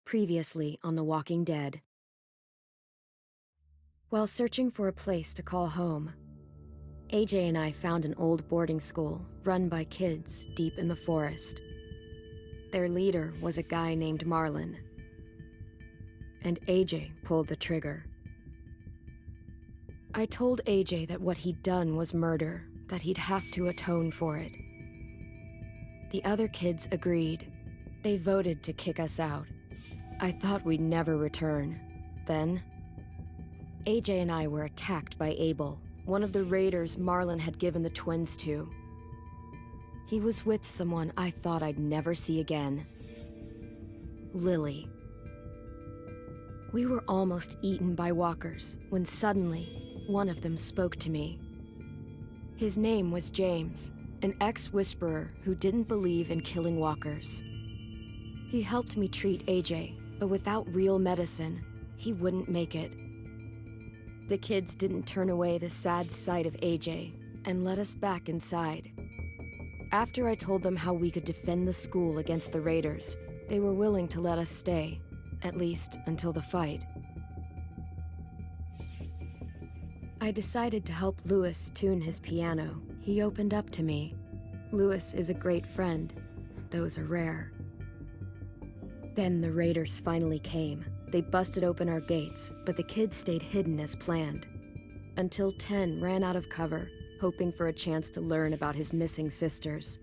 Previously on The Walking Dead. While searching for a place to call home, AJ and I found an old boarding school run by kids deep in the forest. Their leader was a guy named Marlon, and AJ pulled the trigger. I told AJ that what he'd done was murder, that he'd have to atone for it. The other kids agreed. They voted to kick us out. I thought we'd never return. Then, AJ and I were attacked by Abel, one of the raiders Marlon had given the twins to. He was with someone I thought I'd never see again. Lily. We were almost eaten by walkers when suddenly, one of them spoke to me. His name was James, an ex-whisperer who didn't believe in killing walkers. He helped me treat AJ, but without real medicine, he wouldn't make it. The kids didn't turn away the sad sight of AJ and let us back inside. After I told them how we could defend the school against the raiders, they were willing to let us stay, at least until the fight. I decided to help Louis tune his piano. He opened up to me. Louis is a great friend. Those are rare. Then the raiders finally came. They busted open our gates, but the kids stayed hidden as planned. Until 10 ran out of cover, hoping for a chance to learn about his missing sisters.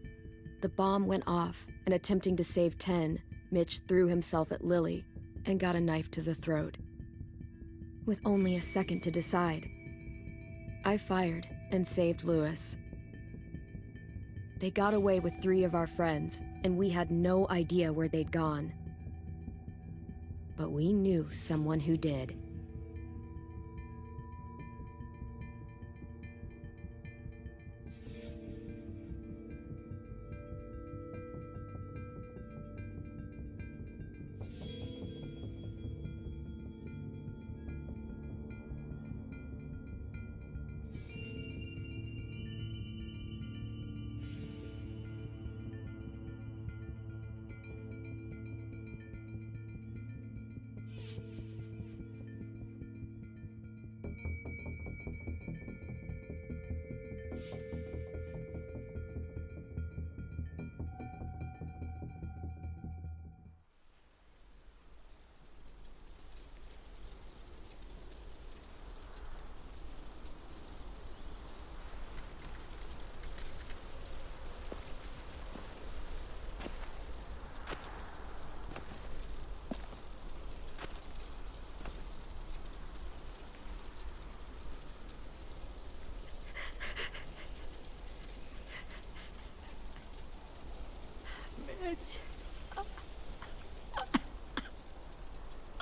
The bomb went off, and attempting to save 10, Mitch threw himself at Lily and got a knife to the throat. With only a second to decide, I fired and saved Louis. They got away with 3 of our friends, and we had no idea where they'd gone. But we knew someone who did.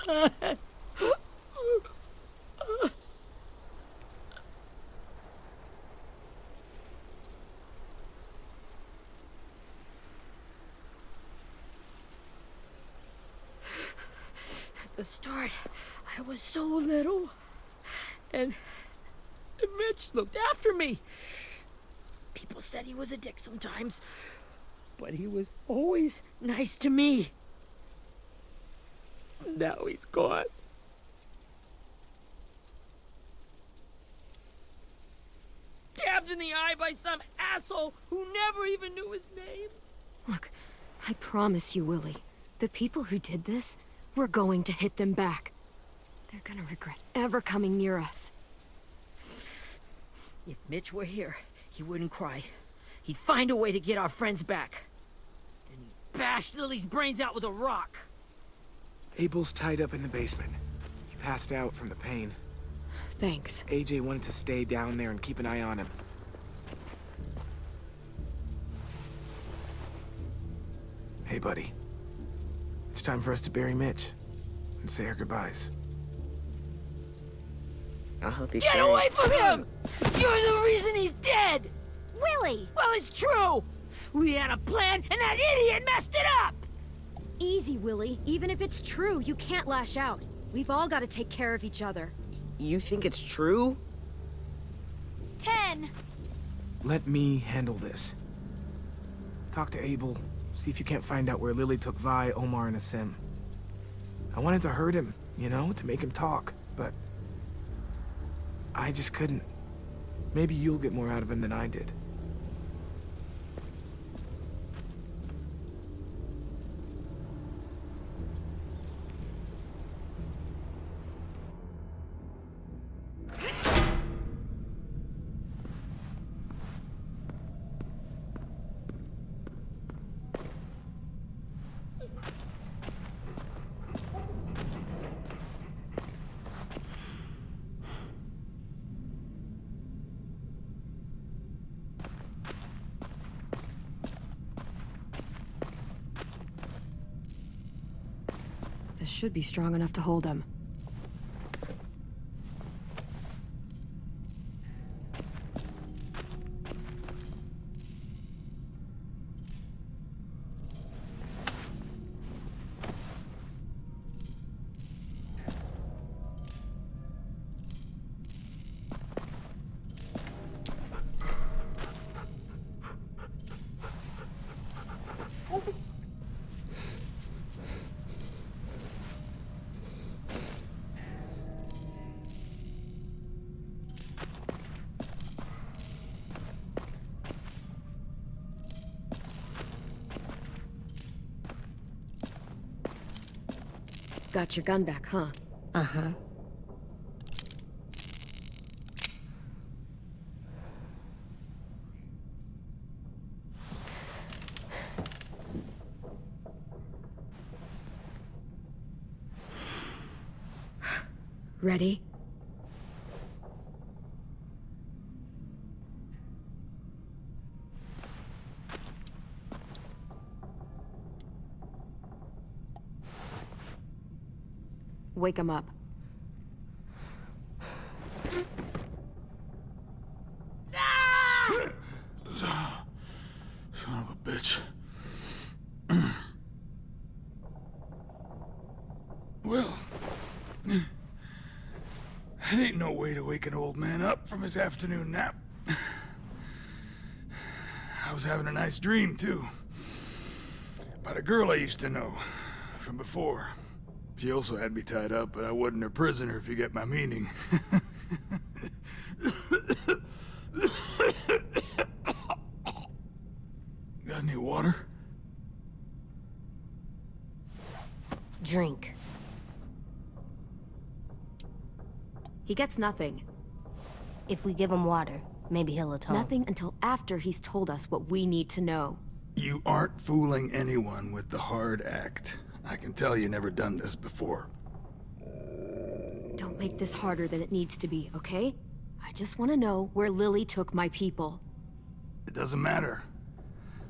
At the start, I was so little, and Mitch looked after me. People said he was a dick sometimes, but he was always nice to me. Now he's gone. Stabbed in the eye by some asshole who never even knew his name. Look, I promise you, Willie, the people who did this, we're going to hit them back. They're gonna regret ever coming near us. If Mitch were here, he wouldn't cry. He'd find a way to get our friends back. And he'd bash Lily's brains out with a rock. Abel's tied up in the basement. He passed out from the pain. Thanks. AJ wanted to stay down there and keep an eye on him. Hey, buddy. It's time for us to bury Mitch and say our goodbyes. I'll help you Get carry. away from him! You're the reason he's dead! Willie! Well, it's true! We had a plan, and that idiot messed it up! Easy, Willie. Even if it's true, you can't lash out. We've all got to take care of each other. You think it's true? 10! Let me handle this. Talk to Abel. See if you can't find out where Lily took Vi, Omar, and Asim. I wanted to hurt him, you know, to make him talk, but I just couldn't. Maybe you'll get more out of him than I did. This should be strong enough to hold him. Got your gun back, huh? Uh-huh. Ready? Wake him up. Son of a bitch. Well, that ain't no way to wake an old man up from his afternoon nap. I was having a nice dream, too. About a girl I used to know from before. She also had me tied up, but I wasn't her prisoner, if you get my meaning. Got any water? Drink. He gets nothing. If we give him water, maybe he'll atone. Nothing until after he's told us what we need to know. You aren't fooling anyone with the hard act. I can tell you never done this before. Don't make this harder than it needs to be, okay? I just want to know where Lily took my people. It doesn't matter.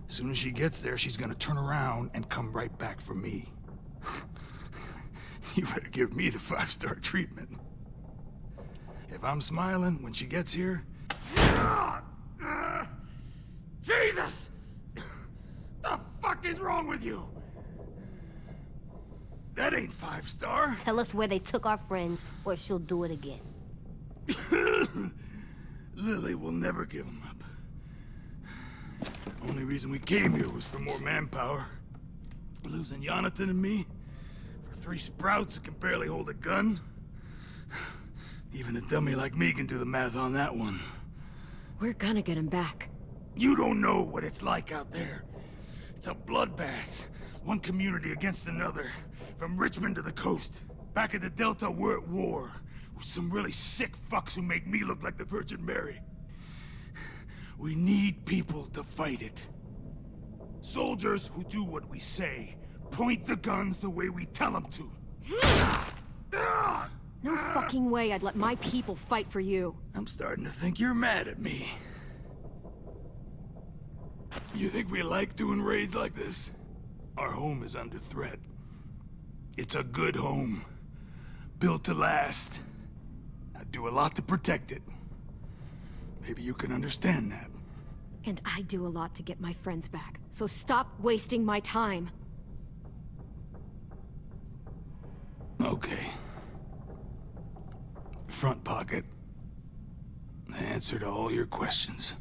As soon as she gets there, she's gonna turn around and come right back for me. You better give me the 5-star treatment. If I'm smiling when she gets here... Jesus! The fuck is wrong with you? That ain't 5-star. Tell us where they took our friends, or she'll do it again. Lily will never give him up. Only reason we came here was for more manpower. Losing Jonathan and me for 3 sprouts that can barely hold a gun. Even a dummy like me can do the math on that one. We're gonna get him back. You don't know what it's like out there. It's a bloodbath. One community against another. From Richmond to the coast. Back at the Delta, we're at war. With some really sick fucks who make me look like the Virgin Mary. We need people to fight it. Soldiers who do what we say. Point the guns the way we tell them to. No fucking way I'd let my people fight for you. I'm starting to think you're mad at me. You think we like doing raids like this? Our home is under threat. It's a good home. Built to last. I'd do a lot to protect it. Maybe you can understand that. And I do a lot to get my friends back. So stop wasting my time. Okay. Front pocket. The answer to all your questions.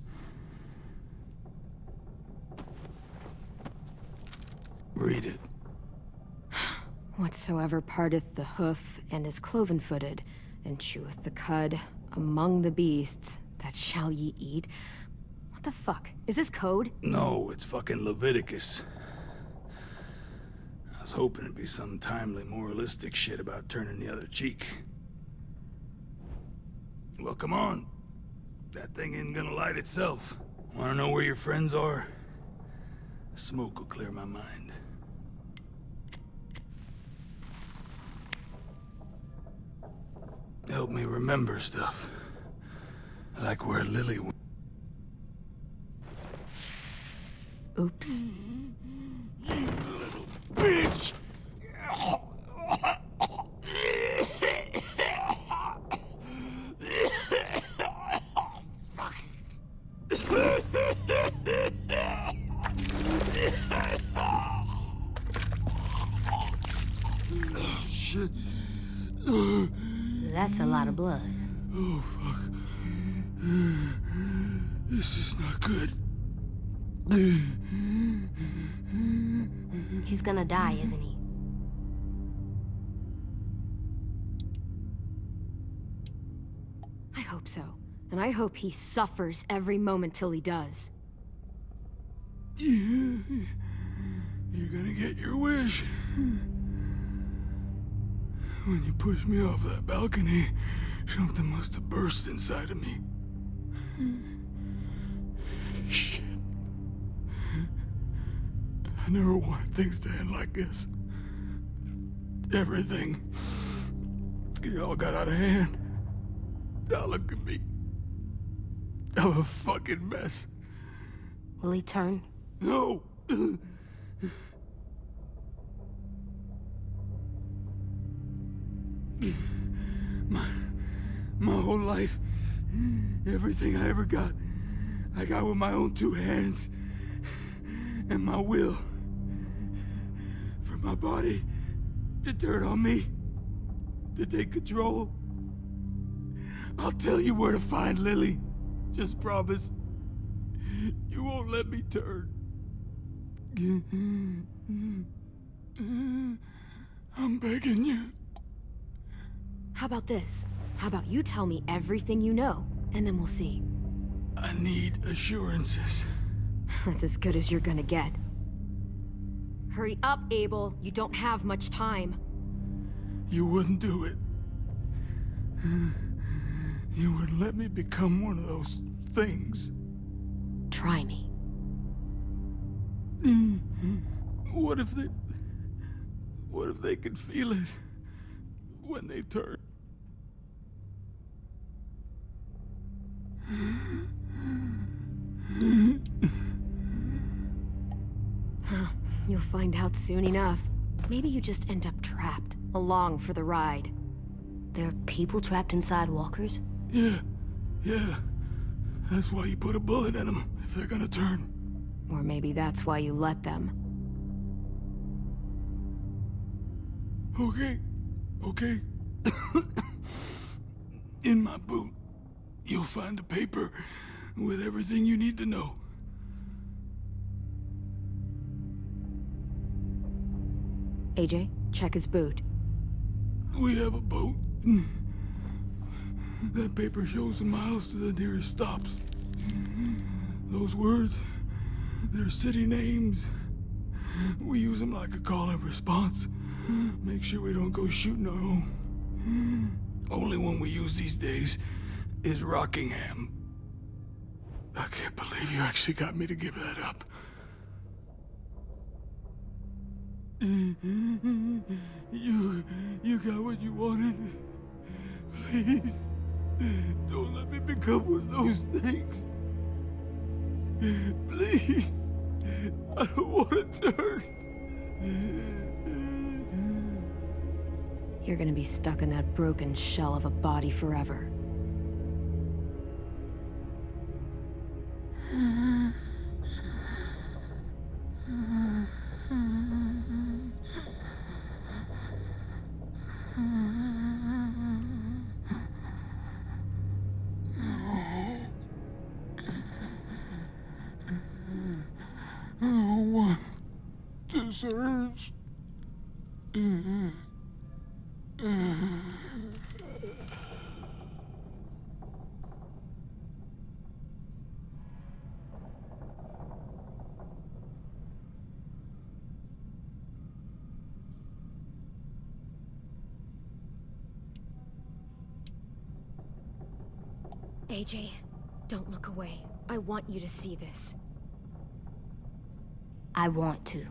Read it. Whatsoever parteth the hoof and is cloven-footed, and cheweth the cud among the beasts, that shall ye eat. What the fuck? Is this code? No, it's fucking Leviticus. I was hoping it'd be some timely, moralistic shit about turning the other cheek. Well, come on. That thing ain't gonna light itself. Wanna know where your friends are? Smoke will clear my mind. Help me remember stuff. Like where Lily went. Oops. You little bitch! Shit. That's a lot of blood. Oh, fuck. This is not good. He's gonna die, isn't he? I hope so. And I hope he suffers every moment till he does. You're gonna get your wish. When you pushed me off that balcony, something must have burst inside of me. Shit. I never wanted things to end like this. Everything. It all got out of hand. Now look at me. I'm a fucking mess. Will he turn? No! My whole life, everything I ever got, I got with my own two hands and my will. For my body to turn on me, to take control. I'll tell you where to find Lily. Just promise. You won't let me turn. I'm begging you. How about this? How about you tell me everything you know, and then we'll see. I need assurances. That's as good as you're gonna get. Hurry up, Abel. You don't have much time. You wouldn't do it. You wouldn't let me become one of those things. Try me. What if they could feel it when they turn? You'll find out soon enough. Maybe you just end up trapped, along for the ride. There are people trapped inside walkers? Yeah. That's why you put a bullet in them, if they're gonna turn. Or maybe that's why you let them. Okay. In my boot, you'll find a paper with everything you need to know. AJ, check his boot. We have a boat. That paper shows the miles to the nearest stops. Those words, they're city names. We use them like a call and response. Make sure we don't go shooting our own. Only one we use these days is Rockingham. I can't believe you actually got me to give that up. You got what you wanted. Please, don't let me become one of those things. Please, I don't want to turn. You're gonna be stuck in that broken shell of a body forever. No one deserves AJ, don't look away. I want you to see this. I want to.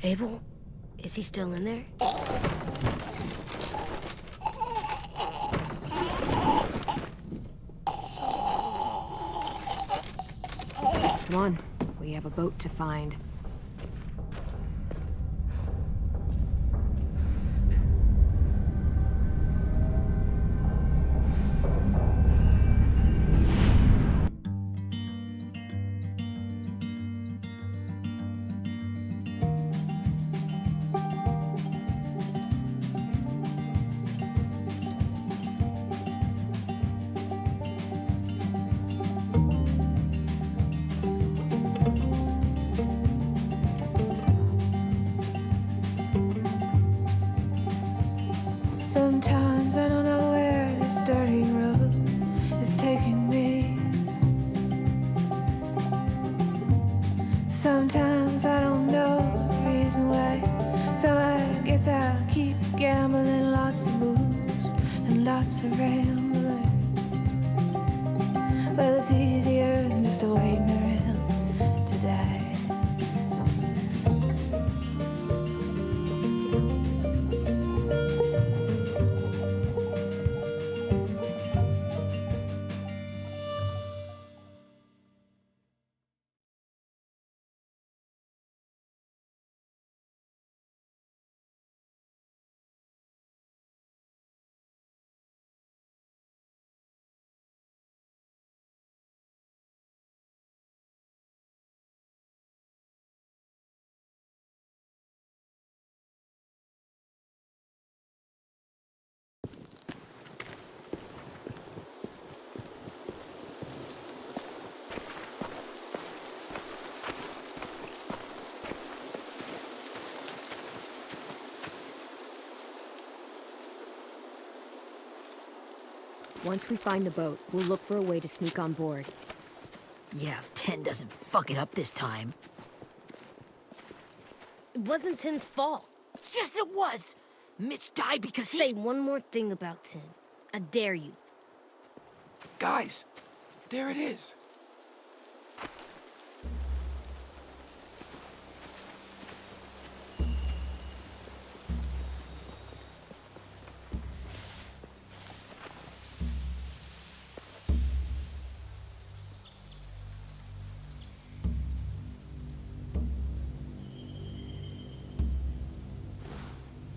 Abel? Is he still in there? Come on, we have a boat to find. Sometimes I don't know where this dirty road is taking me. Sometimes I don't know the reason why. So I guess I'll keep gambling, lots of moves and lots of rambling. Well, it's easier than just waiting around to die. Once we find the boat, we'll look for a way to sneak on board. Yeah, if 10 doesn't fuck it up this time. It wasn't Tin's fault. Yes, it was! Mitch died because he... Say one more thing about Tin. I dare you. Guys, there it is.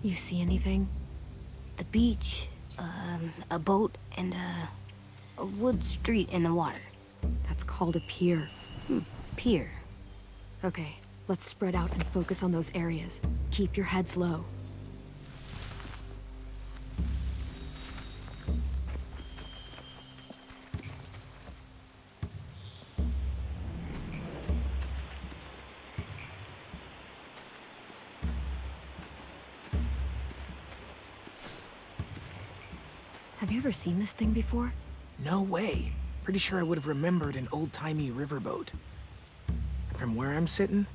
You see anything? The beach, a boat, and a wood street in the water. That's called a pier. Pier. Okay, let's spread out and focus on those areas. Keep your heads low. Have you ever seen this thing before? No way. Pretty sure I would have remembered an old-timey riverboat. From where I'm sitting,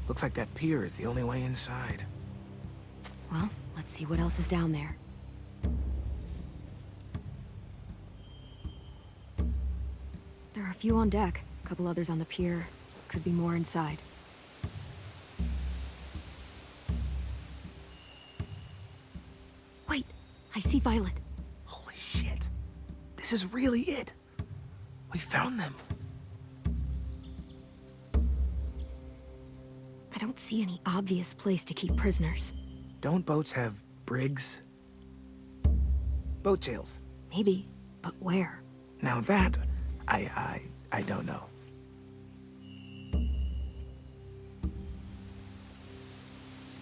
looks like that pier is the only way inside. Well, let's see what else is down there. There are a few on deck, a couple others on the pier. Could be more inside. Wait, I see Violet. Holy shit. This is really it. We found them. I don't see any obvious place to keep prisoners. Don't boats have brigs? Boat jails. Maybe, but where? Now that, I don't know.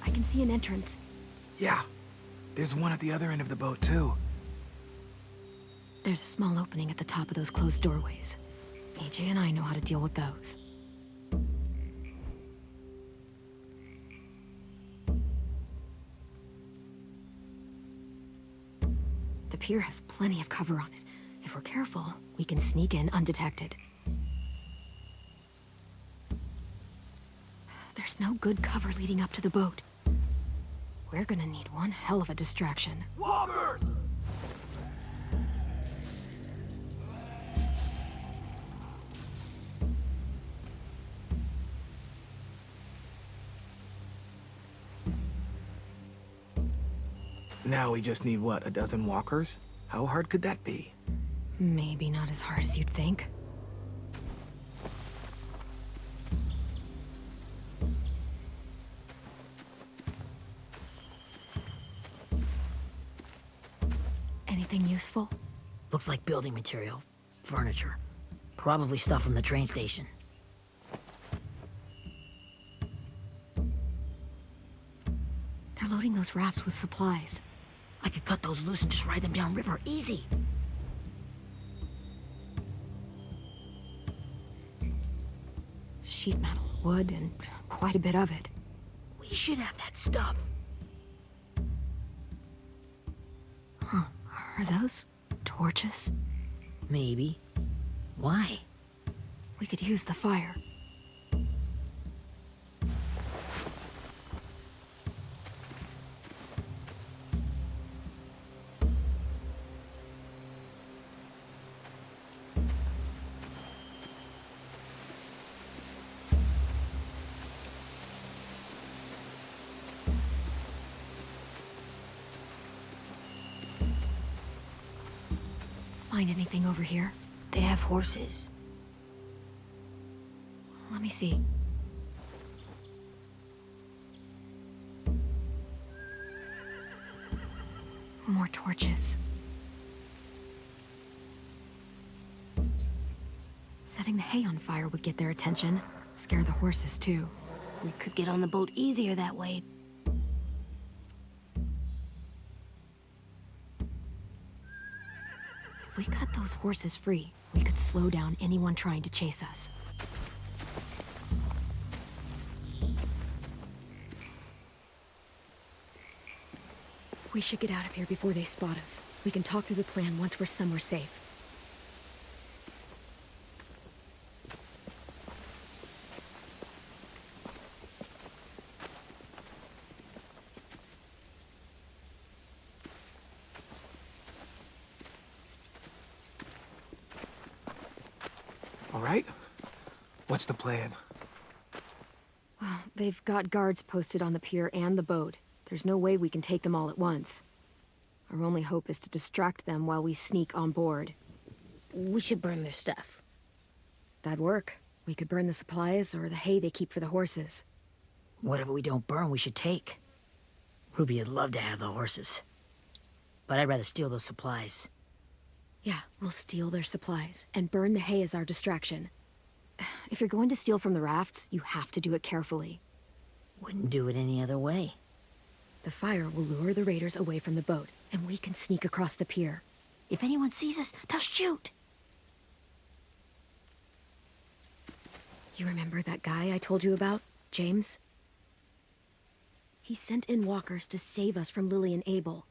I can see an entrance. Yeah, there's one at the other end of the boat, too. There's a small opening at the top of those closed doorways. AJ and I know how to deal with those. The pier has plenty of cover on it. If we're careful, we can sneak in undetected. There's no good cover leading up to the boat. We're gonna need one hell of a distraction. Walkers! Now we just need, what, a dozen walkers? How hard could that be? Maybe not as hard as you'd think. Anything useful? Looks like building material. Furniture. Probably stuff from the train station. They're loading those rafts with supplies. I could cut those loose and just ride them downriver. Easy. Sheet metal, wood, and quite a bit of it. We should have that stuff. Are those torches? Maybe. Why? We could use the fire. Find anything over here? They have horses. Let me see. More torches. Setting the hay on fire would get their attention. Scare the horses, too. We could get on the boat easier that way. If we cut those horses free, we could slow down anyone trying to chase us. We should get out of here before they spot us. We can talk through the plan once we're somewhere safe. All right? What's the plan? Well, they've got guards posted on the pier and the boat. There's no way we can take them all at once. Our only hope is to distract them while we sneak on board. We should burn their stuff. That'd work. We could burn the supplies or the hay they keep for the horses. Whatever we don't burn, we should take. Ruby would love to have the horses. But I'd rather steal those supplies. Yeah, we'll steal their supplies and burn the hay as our distraction. If you're going to steal from the rafts, you have to do it carefully. Wouldn't do it any other way. The fire will lure the raiders away from the boat, and we can sneak across the pier. If anyone sees us, they'll shoot. You remember that guy I told you about, James? He sent in walkers to save us from Lily and Abel.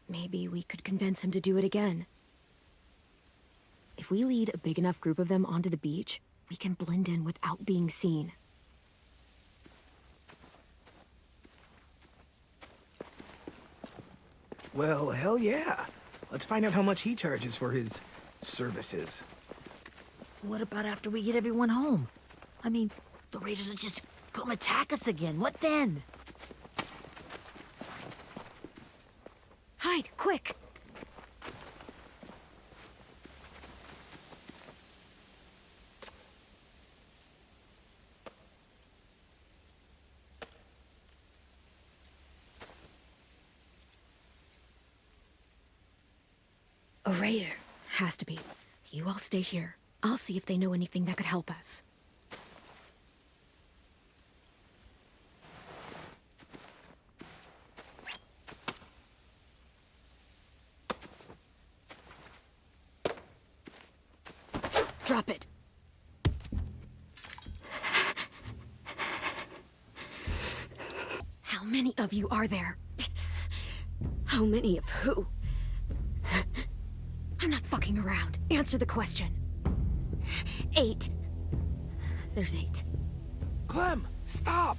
Maybe we could convince him to do it again. If we lead a big enough group of them onto the beach, we can blend in without being seen. Well, hell yeah. Let's find out how much he charges for his services. What about after we get everyone home? I mean, the raiders will just come attack us again. What then? Hide, quick! A raider. Has to be. You all stay here. I'll see if they know anything that could help us. Drop it. How many of you are there? How many of who? I'm not fucking around. Answer the question. 8. There's 8. Clem, stop!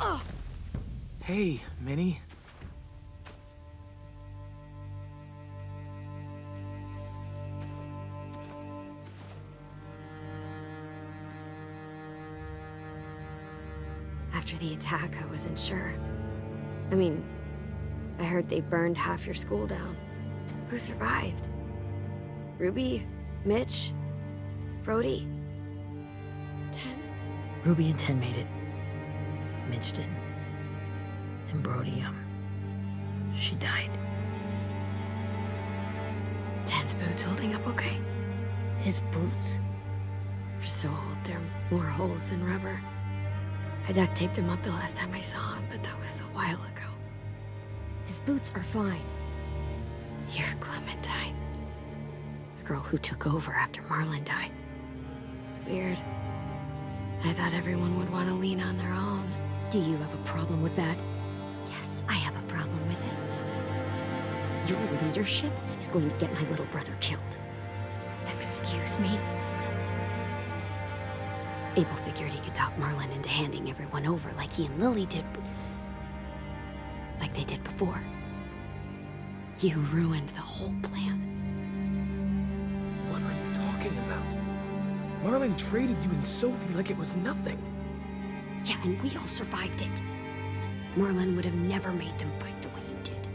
Oh! Hey, Minnie. After the attack, I wasn't sure. I mean, I heard they burned half your school down. Who survived? Ruby? Mitch? Brody? 10? Ruby and 10 made it. Mitch didn't. And Brody, she died. 10's boots holding up okay? His boots? They're so old, they're more holes than rubber. I duct taped him up the last time I saw him, but that was a while ago. His boots are fine. You're Clementine. The girl who took over after Marlon died. It's weird. I thought everyone would want to lean on their own. Do you have a problem with that? Yes, I have a problem with it. Your leadership is going to get my little brother killed. Excuse me? Abel figured he could talk Marlon into handing everyone over like he and Lily did. Like they did before. You ruined the whole plan. What are you talking about? Marlon traded you and Sophie like it was nothing. Yeah, and we all survived it. Marlon would have never made them fight the way you did.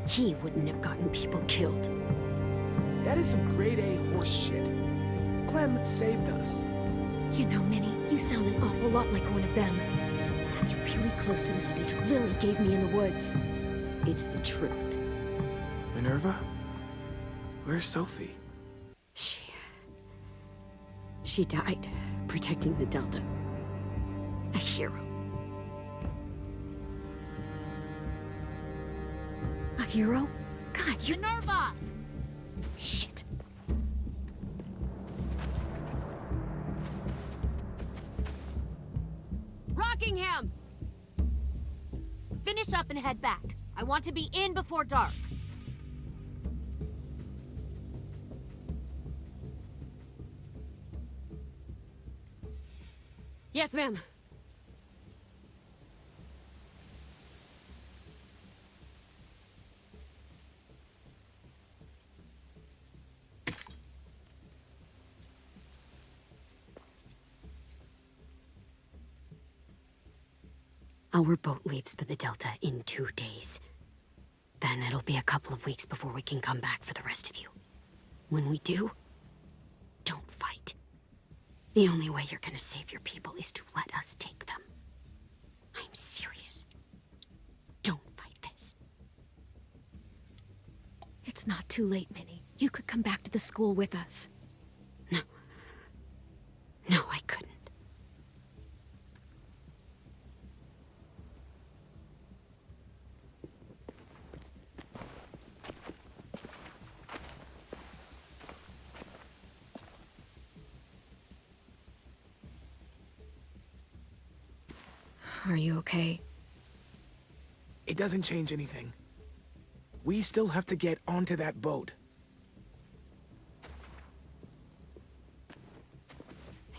He wouldn't have gotten people killed. That is some grade A horse shit. Clem saved us. You know, Minnie, you sound an awful lot like one of them. That's really close to the speech Lily gave me in the woods. It's the truth. Minerva? Where's Sophie? She died protecting the Delta. A hero. A hero? God, you... Minerva! Shit. Rockingham! Finish up and head back. I want to be in before dark. Yes, ma'am. Our boat leaves for the Delta in 2 days. Then it'll be a couple of weeks before we can come back for the rest of you. When we do, don't fight. The only way you're gonna save your people is to let us take them. I'm serious. Don't fight this. It's not too late, Minnie. You could come back to the school with us. No. No, I couldn't. Are you okay? It doesn't change anything. We still have to get onto that boat.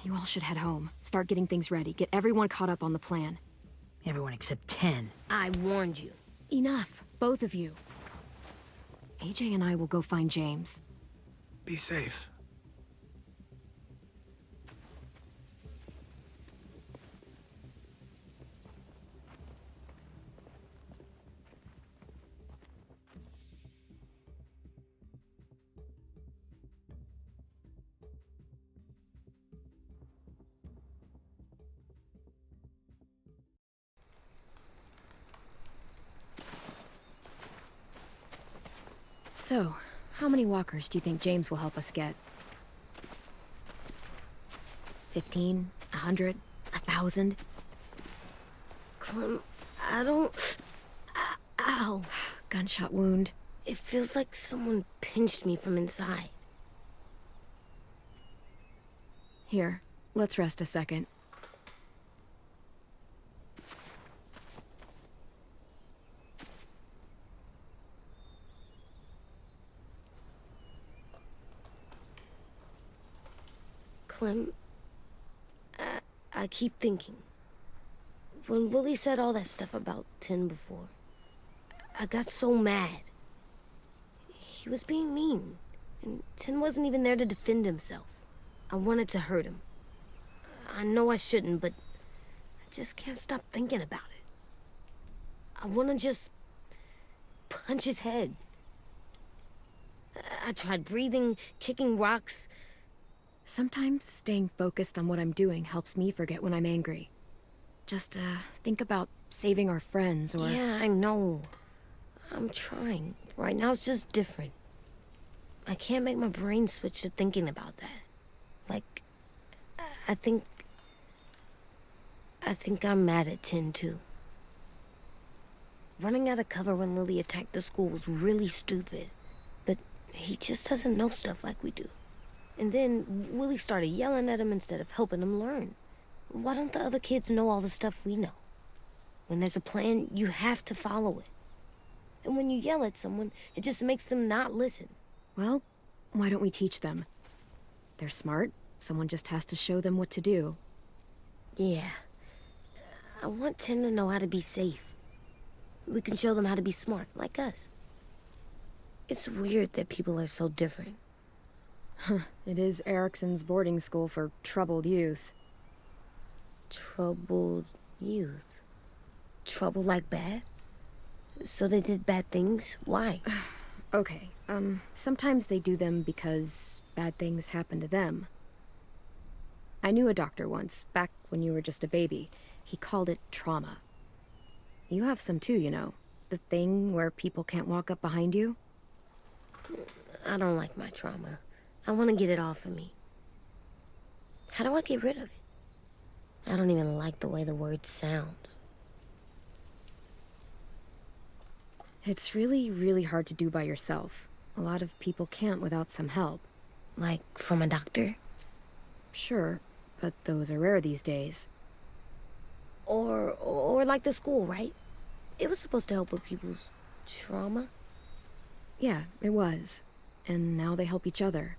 You all should head home. Start getting things ready. Get everyone caught up on the plan. Everyone except 10. I warned you. Enough, both of you. AJ and I will go find James. Be safe. So, how many walkers do you think James will help us get? 15? 100? 1,000? Clem, I don't... Ow. Gunshot wound. It feels like someone pinched me from inside. Here, let's rest a second. Clem, I keep thinking. When Willie said all that stuff about Tin before, I got so mad. He was being mean, and Tin wasn't even there to defend himself. I wanted to hurt him. I know I shouldn't, but I just can't stop thinking about it. I want to just punch his head. I tried breathing, kicking rocks. Sometimes staying focused on what I'm doing helps me forget when I'm angry. Just, think about saving our friends or... Yeah, I know. I'm trying. Right now it's just different. I can't make my brain switch to thinking about that. Like, I think I'm mad at Tin, too. Running out of cover when Lily attacked the school was really stupid. But he just doesn't know stuff like we do. And then Willie started yelling at him instead of helping him learn. Why don't the other kids know all the stuff we know? When there's a plan, you have to follow it. And when you yell at someone, it just makes them not listen. Well, why don't we teach them? They're smart. Someone just has to show them what to do. Yeah. I want Tim to know how to be safe. We can show them how to be smart, like us. It's weird that people are so different. It is Erickson's boarding school for troubled youth. Troubled youth? Trouble like bad? So they did bad things? Why? Okay, sometimes they do them because bad things happen to them. I knew a doctor once, back when you were just a baby. He called it trauma. You have some too, you know. The thing where people can't walk up behind you. I don't like my trauma. I want to get it off of me. How do I get rid of it? I don't even like the way the word sounds. It's really, really hard to do by yourself. A lot of people can't without some help. Like from a doctor? Sure, but those are rare these days. Or like the school, right? It was supposed to help with people's trauma. Yeah, it was. And now they help each other.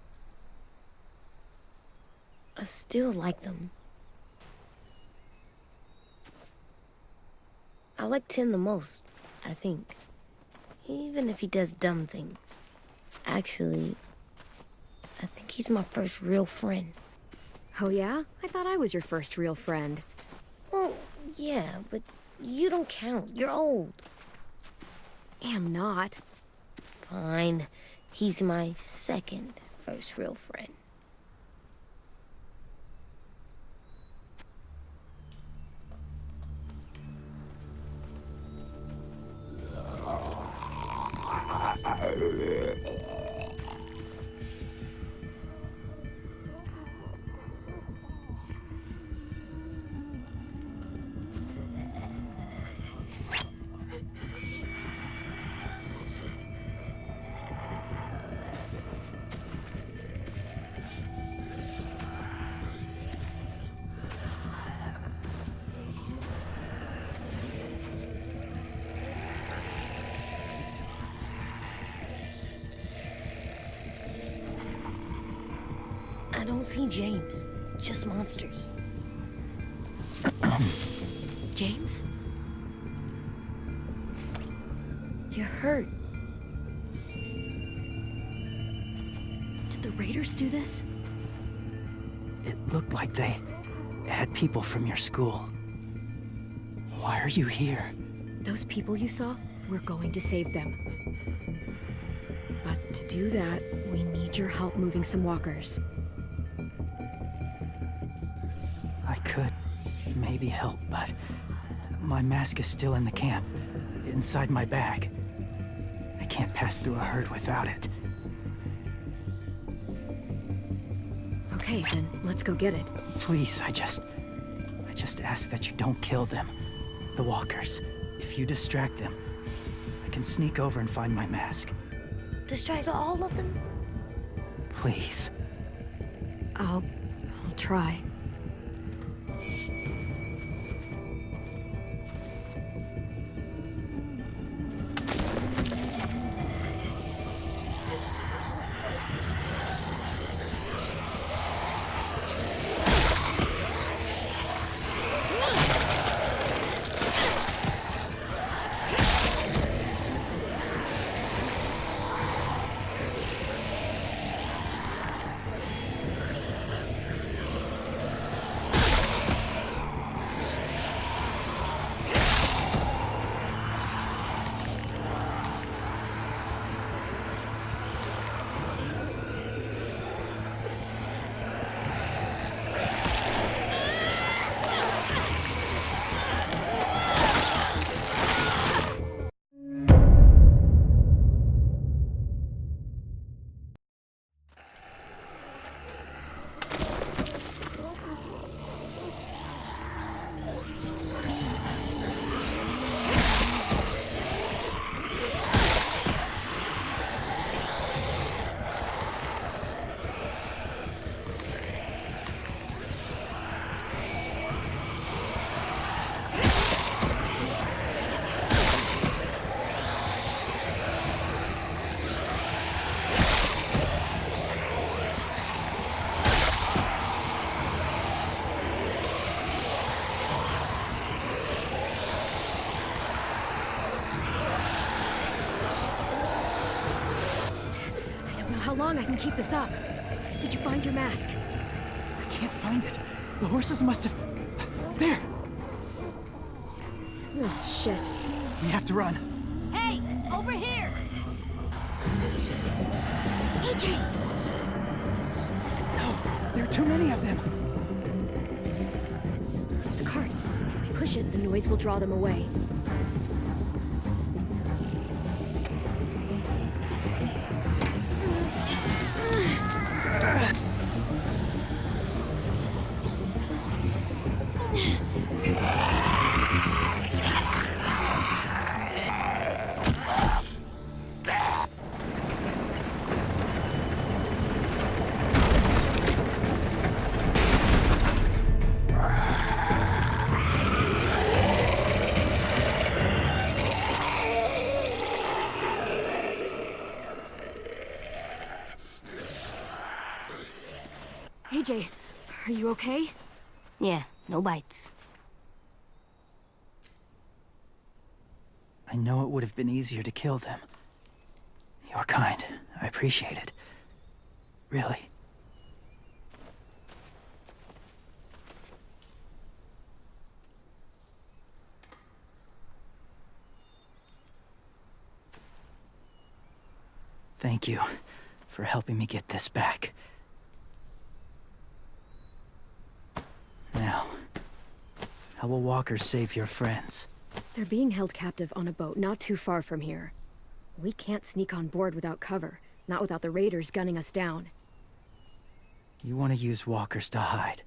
I still like them. I like Tin the most, I think. Even if he does dumb things. Actually, I think he's my first real friend. Oh yeah? I thought I was your first real friend. Well, yeah, but you don't count. You're old. Am not. Fine. He's my second first real friend. I don't see James, just monsters. James? You're hurt. Did the Raiders do this? It looked like they had people from your school. Why are you here? Those people you saw? We're going to save them. But to do that, we need your help moving some walkers. I could maybe help, but my mask is still in the camp, inside my bag. I can't pass through a herd without it. Okay, then let's go get it. Please, I just ask that you don't kill them. The walkers. If you distract them, I can sneak over and find my mask. Distract all of them? Please. I'll try. How long I can keep this up? Did you find your mask? I can't find it. The horses must have... There! Oh, shit. We have to run. Hey, over here! AJ! No, there are too many of them. The cart. If we push it, the noise will draw them away. AJ, are you okay? Yeah, no bites. I know it would have been easier to kill them. You're kind. I appreciate it. Really. Thank you for helping me get this back. Now, how will walkers save your friends? They're being held captive on a boat not too far from here. We can't sneak on board without cover, not without the raiders gunning us down. You want to use walkers to hide?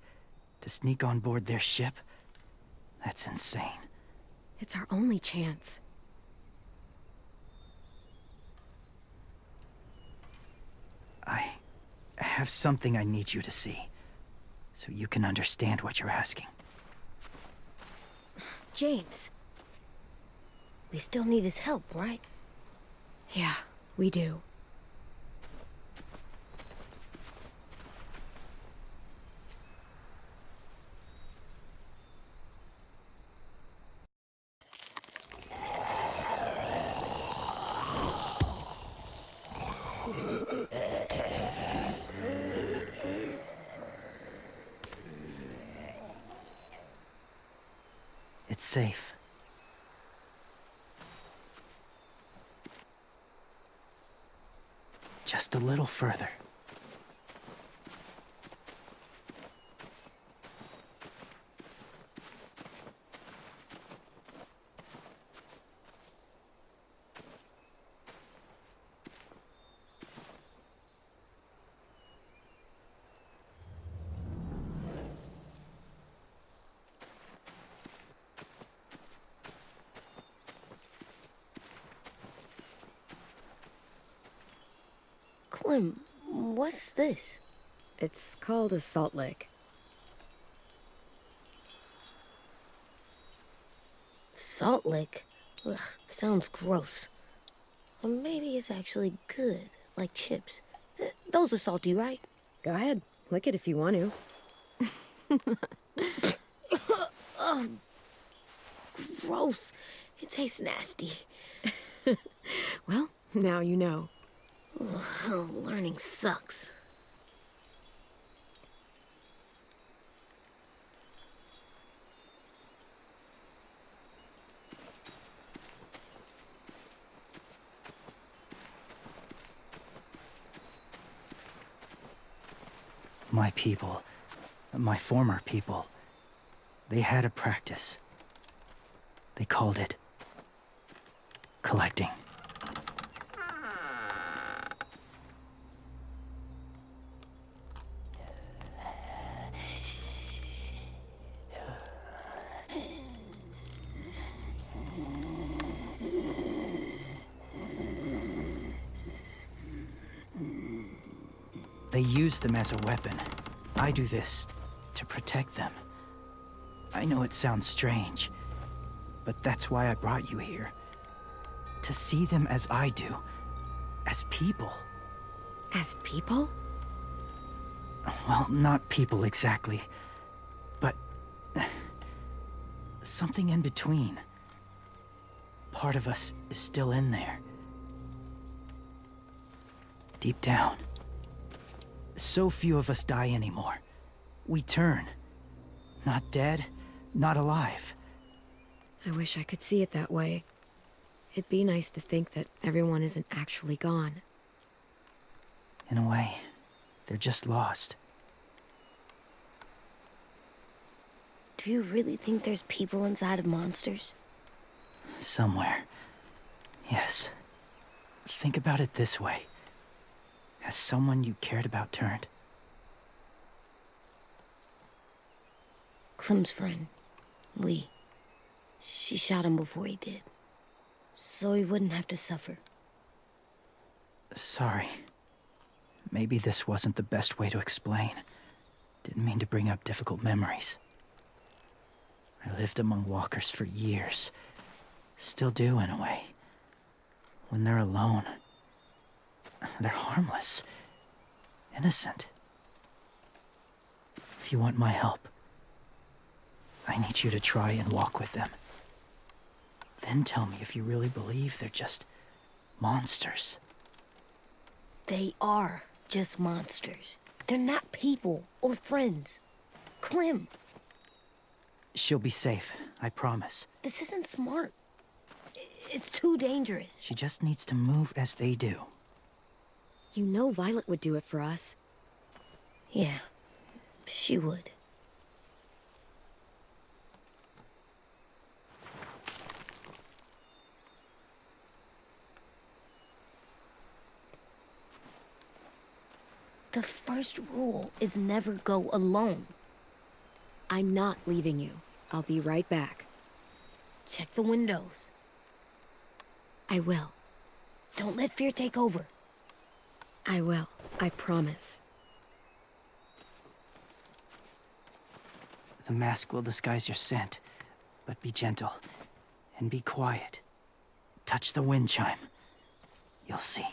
To sneak on board their ship? That's insane. It's our only chance. I have something I need you to see, so you can understand what you're asking. James. We still need his help, right? Yeah, we do. It's safe. Just a little further. Clem, what's this? It's called a salt lick. Salt lick? Ugh, sounds gross. Or maybe it's actually good, like chips. Those are salty, right? Go ahead, lick it if you want to. Ugh, gross. It tastes nasty. Well, now you know. Ugh, learning sucks. My people, my former people, they had a practice. They called it collecting. They use them as a weapon. I do this to protect them. I know it sounds strange, but that's why I brought you here. To see them as I do, as people. As people? Well, not people exactly, but something in between. Part of us is still in there. Deep down. So few of us die anymore. We turn. Not dead, not alive. I wish I could see it that way. It'd be nice to think that everyone isn't actually gone. In a way, they're just lost. Do you really think there's people inside of monsters? Somewhere. Yes. Think about it this way. Has someone you cared about turned? Clem's friend, Lee. She shot him before he did. So he wouldn't have to suffer. Sorry. Maybe this wasn't the best way to explain. Didn't mean to bring up difficult memories. I lived among walkers for years. Still do, in a way. When they're alone, they're harmless. Innocent. If you want my help, I need you to try and walk with them. Then tell me if you really believe they're just monsters. They are just monsters. They're not people or friends. Clem, She'll be safe, I promise. this isn't smart. It's too dangerous. She just needs to move as they do. You know Violet would do it for us. Yeah, she would. The first rule is never go alone. I'm not leaving you. I'll be right back. Check the windows. I will. Don't let fear take over. I will. I promise. The mask will disguise your scent, but be gentle and be quiet. Touch the wind chime. You'll see.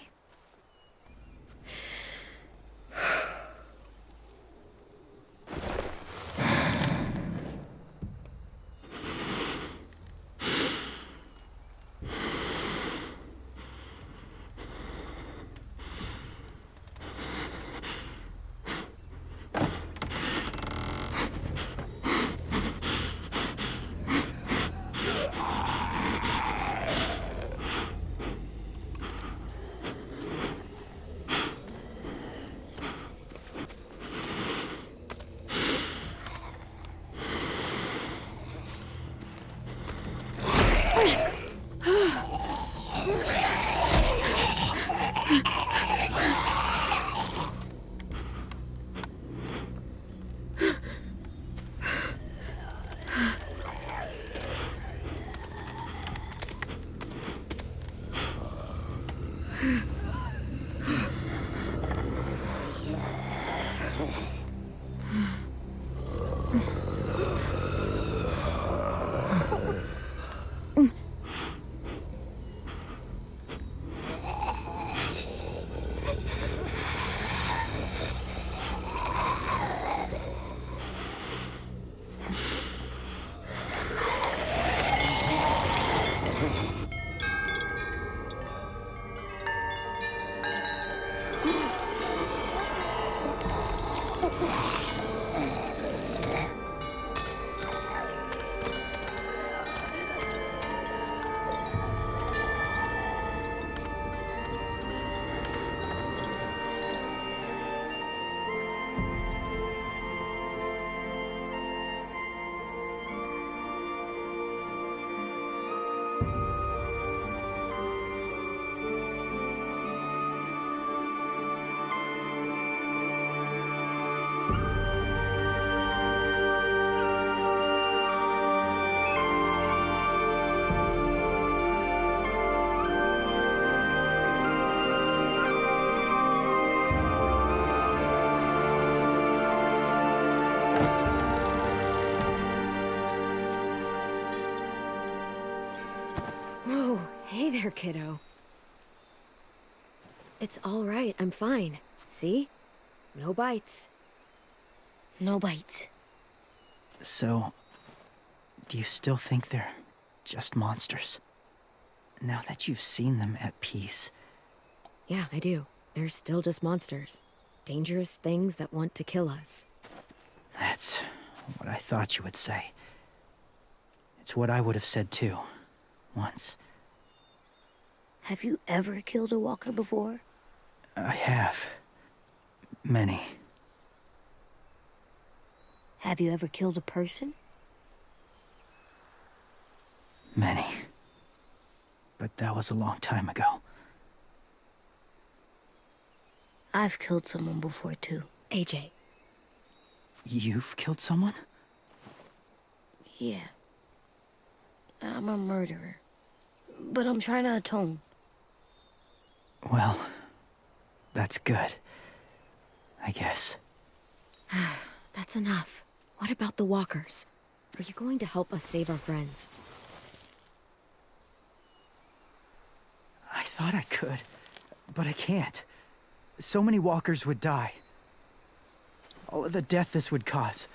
Whoa, hey there, kiddo. It's all right, I'm fine. See? No bites. No bites. So, do you still think they're just monsters? Now that you've seen them at peace. Yeah, I do. They're still just monsters. Dangerous things that want to kill us. That's what I thought you would say. It's what I would have said too. Once. Have you ever killed a walker before? I have. Many. Have you ever killed a person? Many. But that was a long time ago. I've killed someone before too. AJ. You've killed someone? Yeah. I'm a murderer. But I'm trying to atone. Well, that's good. I guess. That's enough. What about the walkers? Are you going to help us save our friends? I thought I could, but I can't. So many walkers would die. All of the death this would cause.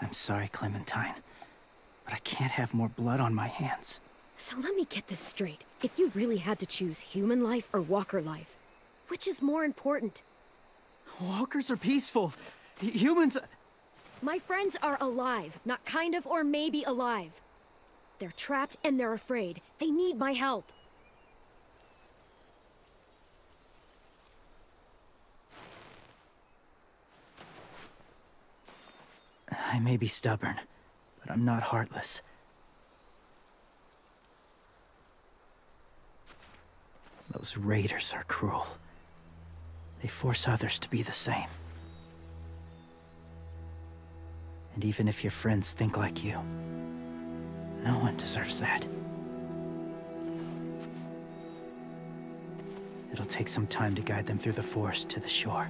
I'm sorry, Clementine, but I can't have more blood on my hands. So let me get this straight. If you really had to choose human life or walker life, which is more important? Walkers are peaceful. Humans... My friends are alive, not kind of or maybe alive. They're trapped and they're afraid. They need my help. I may be stubborn, but I'm not heartless. Those raiders are cruel. They force others to be the same. And even if your friends think like you, no one deserves that. It'll take some time to guide them through the forest to the shore.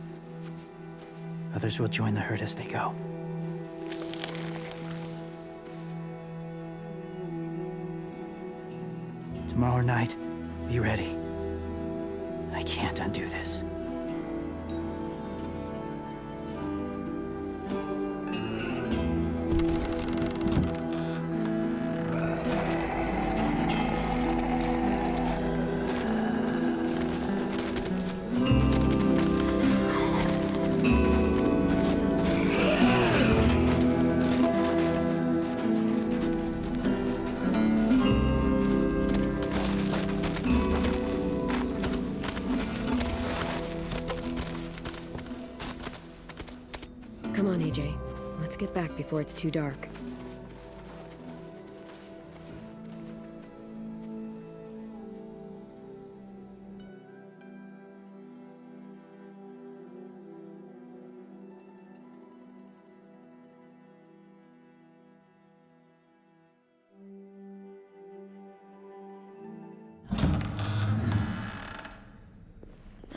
Others will join the herd as they go. Tomorrow night, be ready. I can't undo this. Come on, AJ. Let's get back before it's too dark.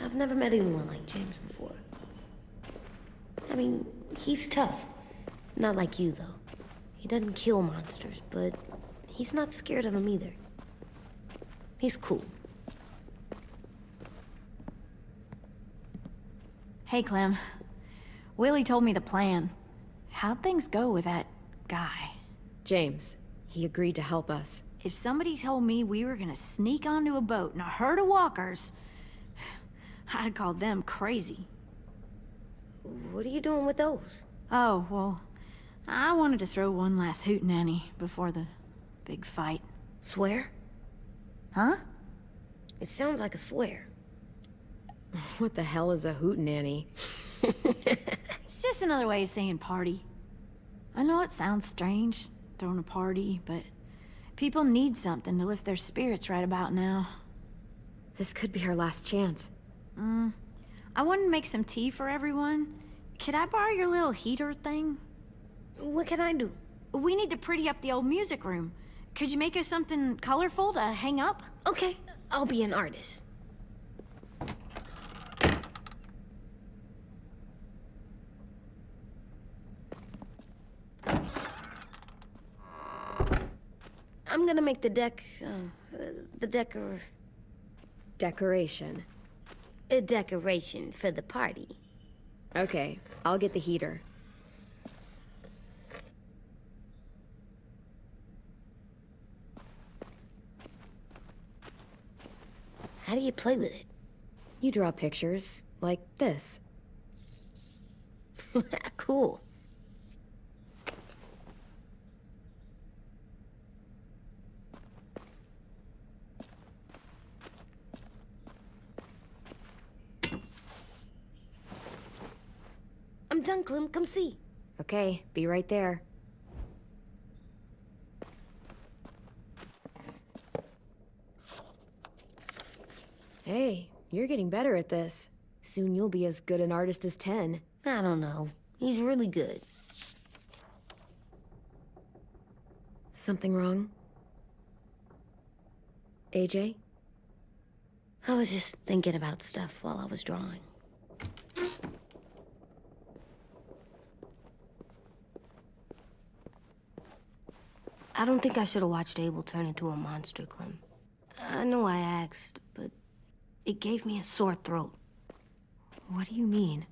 I've never met anyone like James before. I mean, he's tough. Not like you, though. He doesn't kill monsters, but he's not scared of them either. He's cool. Hey, Clem. Willie told me the plan. How'd things go with that guy? James, he agreed to help us. If somebody told me we were gonna sneak onto a boat in a herd of walkers, I'd call them crazy. What are you doing with those? Oh, well, I wanted to throw one last hootenanny before the big fight. Swear? Huh? It sounds like a swear. What the hell is a hootenanny? It's just another way of saying party. I know it sounds strange, throwing a party, but people need something to lift their spirits right about now. This could be our last chance. I wanted to make some tea for everyone. Could I borrow your little heater thing? What can I do? We need to pretty up the old music room. Could you make us something colorful to hang up? Okay, I'll be an artist. I'm gonna make the Decoration. a decoration for the party. Okay, I'll get the heater. How do you play with it? You draw pictures, like this. Cool. I'm done, Clem. Come see. Okay, be right there. Hey, you're getting better at this. Soon you'll be as good an artist as 10. I don't know. He's really good. Something wrong? AJ? I was just thinking about stuff while I was drawing. I don't think I should have watched Abel turn into a monster, Clem. I know I asked, but it gave me a sore throat. What do you mean?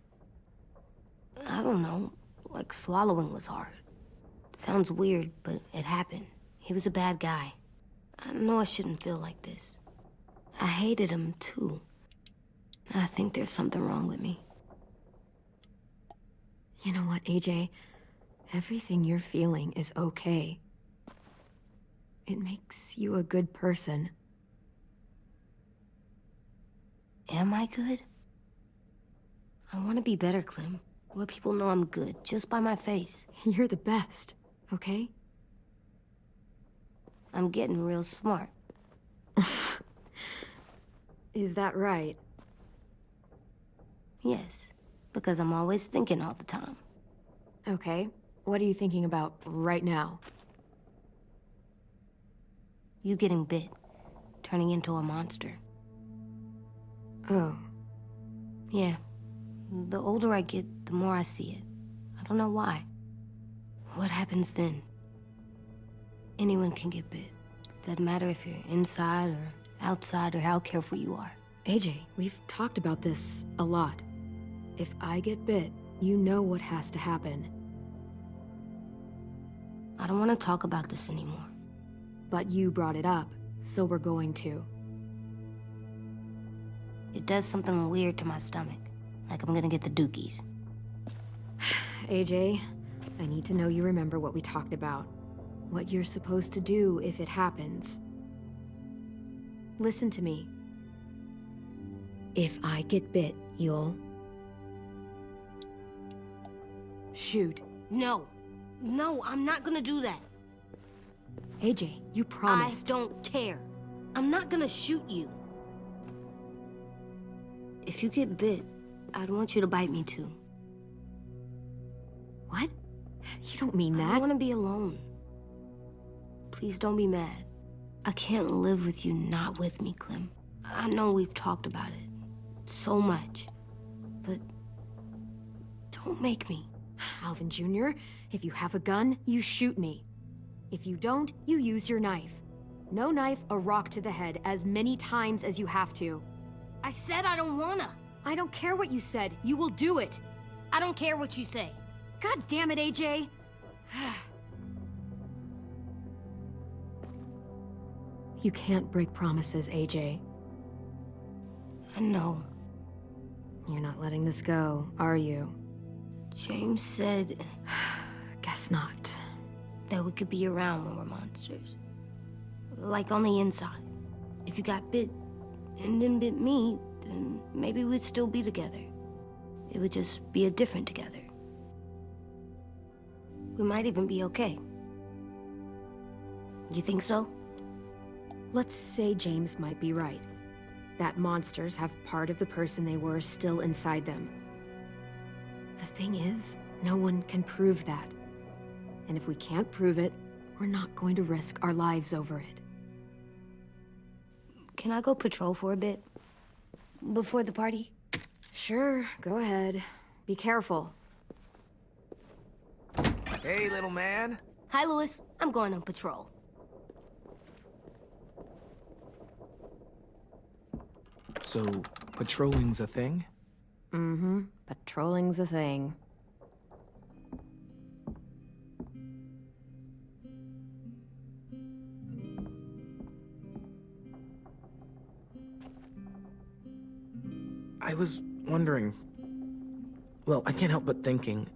I don't know. Like swallowing was hard. Sounds weird, but it happened. He was a bad guy. I know I shouldn't feel like this. I hated him, too. I think there's something wrong with me. You know what, AJ? Everything you're feeling is okay. It makes you a good person. Am I good? I want to be better, Clem. Let people know I'm good, just by my face. You're the best, okay? I'm getting real smart. Is that right? Yes, because I'm always thinking all the time. Okay, what are you thinking about right now? You getting bit, turning into a monster. Oh. Yeah. The older I get, the more I see it. I don't know why. What happens then? Anyone can get bit. Doesn't matter if you're inside or outside or how careful you are. AJ, we've talked about this a lot. If I get bit, you know what has to happen. I don't want to talk about this anymore. But you brought it up, so we're going to. It does something weird to my stomach. Like I'm gonna get the dookies. AJ, I need to know you remember what we talked about. What you're supposed to do if it happens. Listen to me. If I get bit, you'll... shoot. No. No, I'm not gonna do that. AJ, you promised. I don't care. I'm not gonna shoot you. If you get bit, I'd want you to bite me too. What? You don't mean I that. don't want to be alone. Please don't be mad. I can't live with you not with me, Clem. I know we've talked about it so much, but don't make me. Alvin Jr., if you have a gun, you shoot me. If you don't, you use your knife. No knife, a rock to the head as many times as you have to. I said I don't wanna. I don't care what you said. You will do it. I don't care what you say. God damn it, AJ. You can't break promises, AJ. I know. You're not letting this go, are you? James said Guess not. that we could be around when we're monsters. Like on the inside. If you got bit and then bit me, then maybe we'd still be together. It would just be a different together. We might even be okay. You think so? Let's say James might be right. That monsters have part of the person they were still inside them. The thing is, no one can prove that. And if we can't prove it, we're not going to risk our lives over it. Can I go patrol for a bit? Before the party? Sure, go ahead. Be careful. Hey, little man. Hi, Louis. I'm going on patrol. So, patrolling's a thing? Mm-hmm. Patrolling's a thing. I was wondering... Well, I can't help but thinking...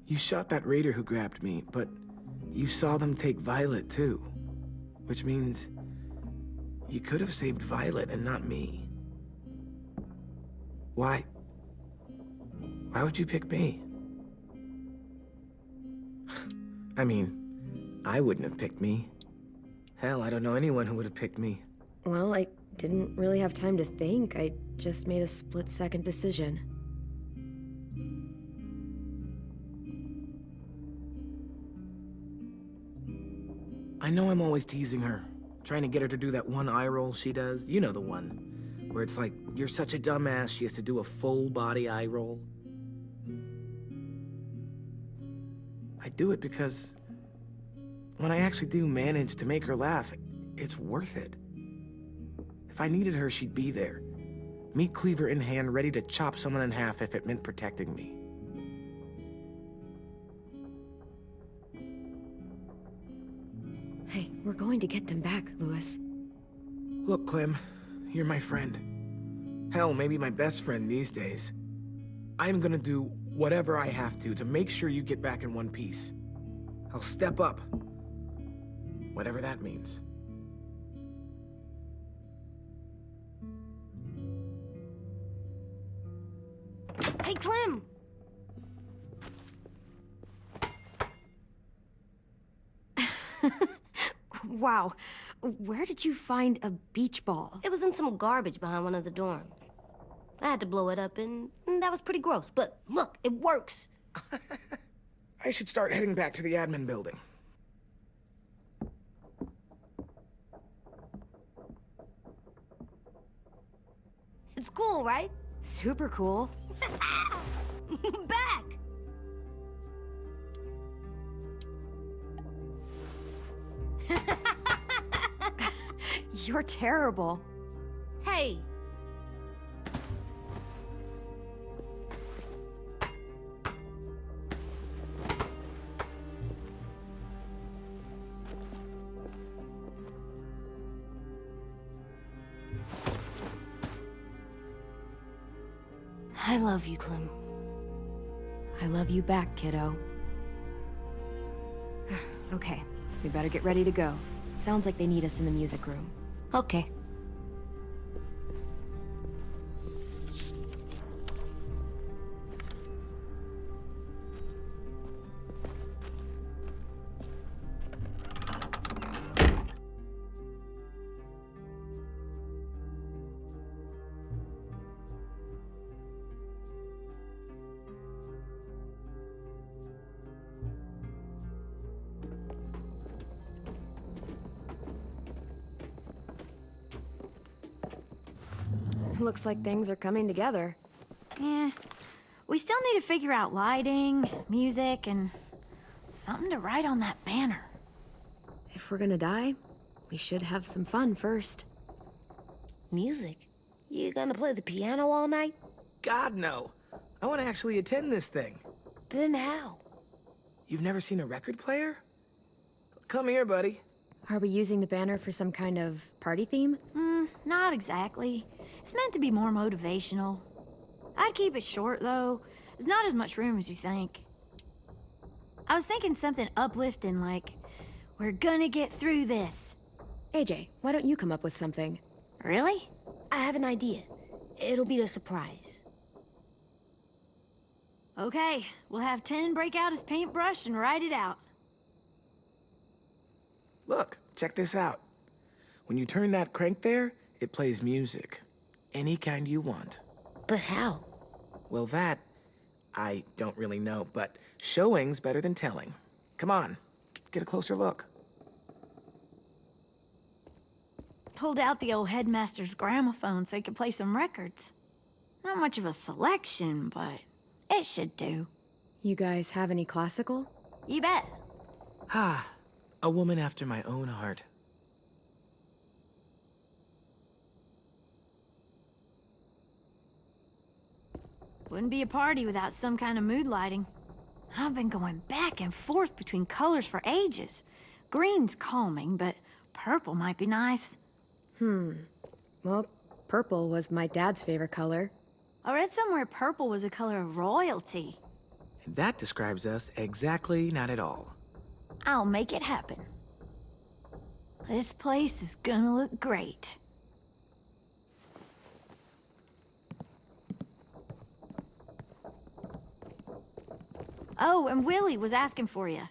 You shot that raider who grabbed me, but you saw them take Violet too. Which means... you could have saved Violet and not me. Why? Why would you pick me? I mean, I wouldn't have picked me. Hell, I don't know anyone who would have picked me. Well, I didn't really have time to think. I just made a split-second decision. I know I'm always teasing her, trying to get her to do that one eye roll she does. You know the one, where it's like, you're such a dumbass, she has to do a full-body eye roll. I do it because when I actually do manage to make her laugh, it's worth it. If I needed her, she'd be there. Meat cleaver in hand, ready to chop someone in half if it meant protecting me. Hey, we're going to get them back, Louis. Look, Clem, you're my friend. Hell, maybe my best friend these days. I'm gonna do whatever I have to make sure you get back in one piece. I'll step up. Whatever that means. Hey, Clem! Wow, where did you find a beach ball? It was in some garbage behind one of the dorms. I had to blow it up, and that was pretty gross. But look, it works. I should start heading back to the admin building. It's cool, right? Super cool. Back! You're terrible. Hey! I love you, Clem. I love you back, kiddo. Okay, we better get ready to go. Sounds like they need us in the music room. Okay. Looks like things are coming together. Yeah. We still need to figure out lighting, music, and something to write on that banner. If we're gonna die, we should have some fun first. Music? You gonna play the piano all night? God, no. I want to actually attend this thing. Then how? You've never seen a record player? Come here, buddy. Are we using the banner for some kind of party theme? Not exactly. It's meant to be more motivational. I'd keep it short, though. There's not as much room as you think. I was thinking something uplifting like, we're gonna get through this. AJ, why don't you come up with something? Really? I have an idea. It'll be a surprise. Okay, we'll have 10 break out his paintbrush and write it out. Look, check this out. When you turn that crank there, it plays music. Any kind you want. But how? Well, that, I don't really know, but showing's better than telling. Come on, get a closer look. Pulled out the old headmaster's gramophone so he could play some records. Not much of a selection, but it should do. You guys have any classical? You bet. Ah, a woman after my own heart. Wouldn't be a party without some kind of mood lighting. I've been going back and forth between colors for ages. Green's calming, but purple might be nice. Well, purple was my dad's favorite color. I read somewhere purple was a color of royalty. And that describes us exactly not at all. I'll make it happen. This place is gonna look great. Oh, and Willie was asking for you.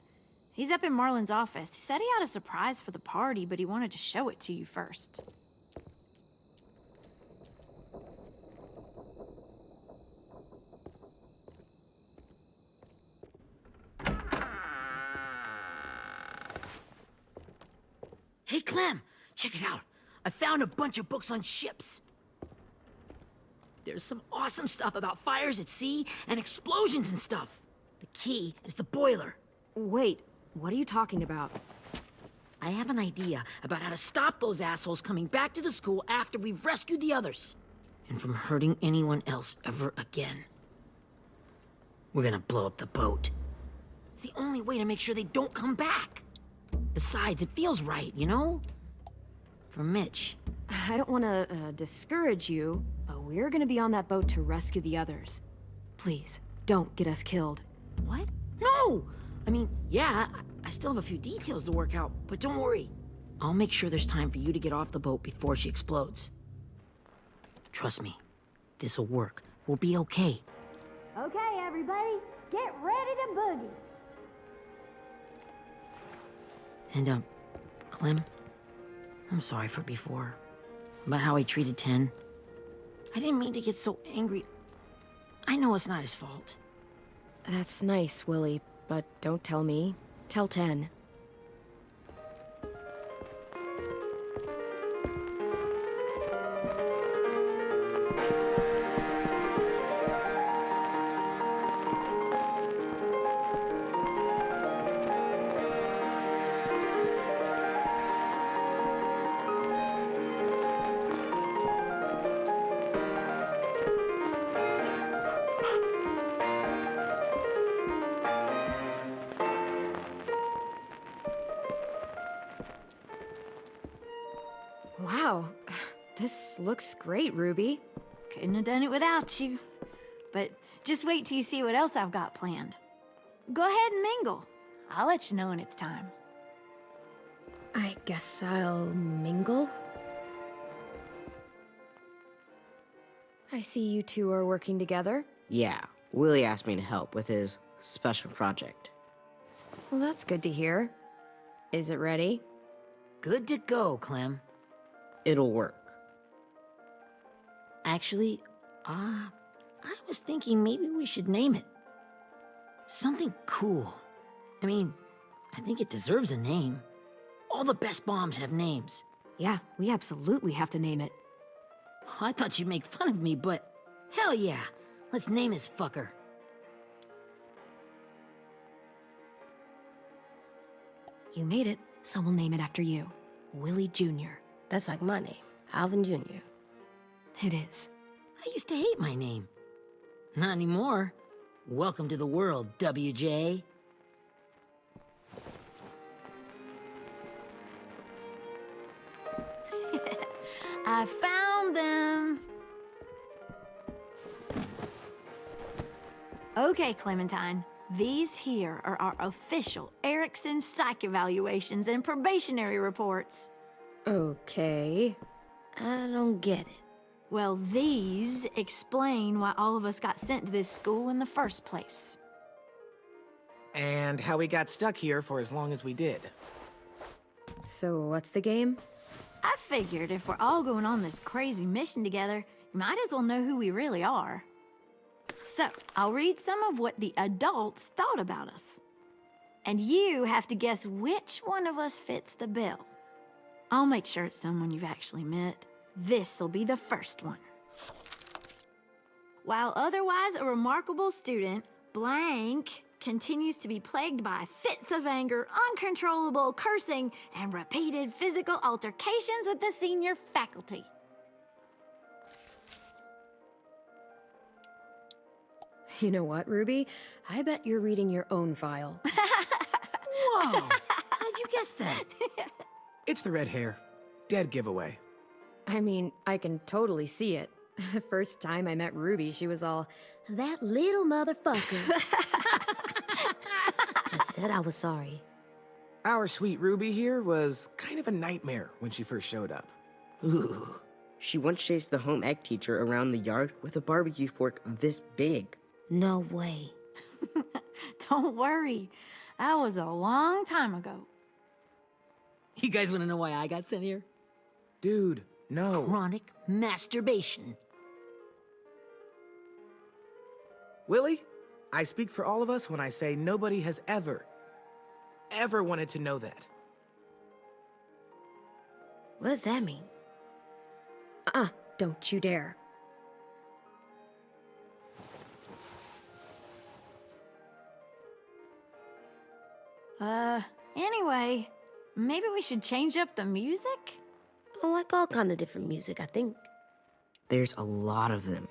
He's up in Marlin's office. He said he had a surprise for the party, but he wanted to show it to you first. Hey, Clem, check it out. I found a bunch of books on ships. There's some awesome stuff about fires at sea and explosions and stuff. The key is the boiler. Wait, what are you talking about? I have an idea about how to stop those assholes coming back to the school after we've rescued the others. And from hurting anyone else ever again. We're gonna blow up the boat. It's the only way to make sure they don't come back. Besides, it feels right, you know? For Mitch. I don't want to discourage you, but we're gonna be on that boat to rescue the others. Please, don't get us killed. What? No! I mean, yeah, I still have a few details to work out, but don't worry. I'll make sure there's time for you to get off the boat before she explodes. Trust me, this'll work. We'll be okay. Okay, everybody, get ready to boogie. And, Clem, I'm sorry for before. About how I treated Ten. I didn't mean to get so angry. I know it's not his fault. That's nice, Willie, but don't tell me. Tell 10. Wow, this looks great, Ruby. Couldn't have done it without you. But just wait till you see what else I've got planned. Go ahead and mingle. I'll let you know when it's time. I guess I'll mingle? I see you two are working together. Yeah, Willie asked me to help with his special project. Well, that's good to hear. Is it ready? Good to go, Clem. It'll work. Actually, I was thinking maybe we should name it. Something cool. I mean, I think it deserves a name. All the best bombs have names. Yeah, we absolutely have to name it. I thought you'd make fun of me, but hell yeah. Let's name this fucker. You made it, so we'll name it after you. Willie Jr. That's like my name, Alvin Jr. It is. I used to hate my name. Not anymore. Welcome to the world, WJ. I found them. Okay, Clementine. These here are our official Erickson psych evaluations and probationary reports. Okay. I don't get it. Well, these explain why all of us got sent to this school in the first place. And how we got stuck here for as long as we did. So what's the game? I figured if we're all going on this crazy mission together, you might as well know who we really are. So, I'll read some of what the adults thought about us. And you have to guess which one of us fits the bill. I'll make sure it's someone you've actually met. This'll be the first one. While otherwise a remarkable student, blank continues to be plagued by fits of anger, uncontrollable cursing, and repeated physical altercations with the senior faculty. You know what, Ruby? I bet you're reading your own file. Whoa! How'd you guess that? It's the red hair. Dead giveaway. I mean, I can totally see it. The first time I met Ruby, she was all, "That little motherfucker." I said I was sorry. Our sweet Ruby here was kind of a nightmare when she first showed up. Ooh. She once chased the home ec teacher around the yard with a barbecue fork this big. No way. Don't worry, that was a long time ago. You guys want to know why I got sent here? Dude, no. Chronic masturbation. Willie, I speak for all of us when I say nobody has ever wanted to know that. What does that mean? Don't you dare. Anyway, maybe we should change up the music? I like all kind of different music, I think. There's a lot of them.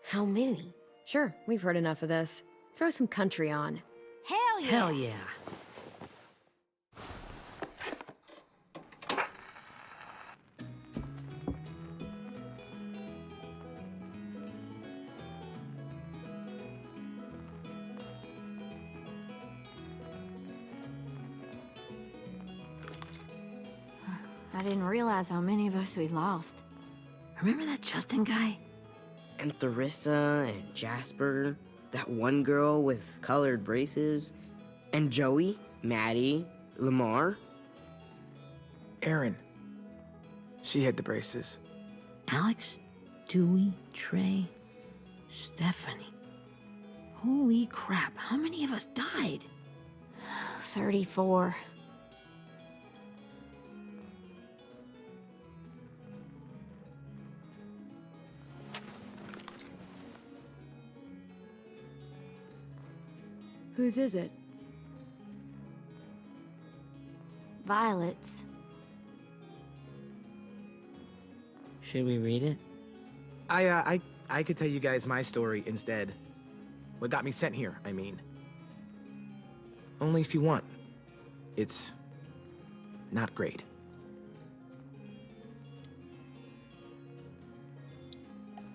How many? Sure, we've heard enough of this. Throw some country on. Hell yeah! Hell yeah. I didn't realize how many of us we lost. Remember that Justin guy? And Theresa and Jasper, that one girl with colored braces, and Joey, Maddie, Lamar. Erin. She had the braces. Alex, Dewey, Trey, Stephanie. Holy crap, how many of us died? 34. Whose is it? Violet's. Should we read it? I could tell you guys my story instead. What got me sent here, I mean. Only if you want. It's not great.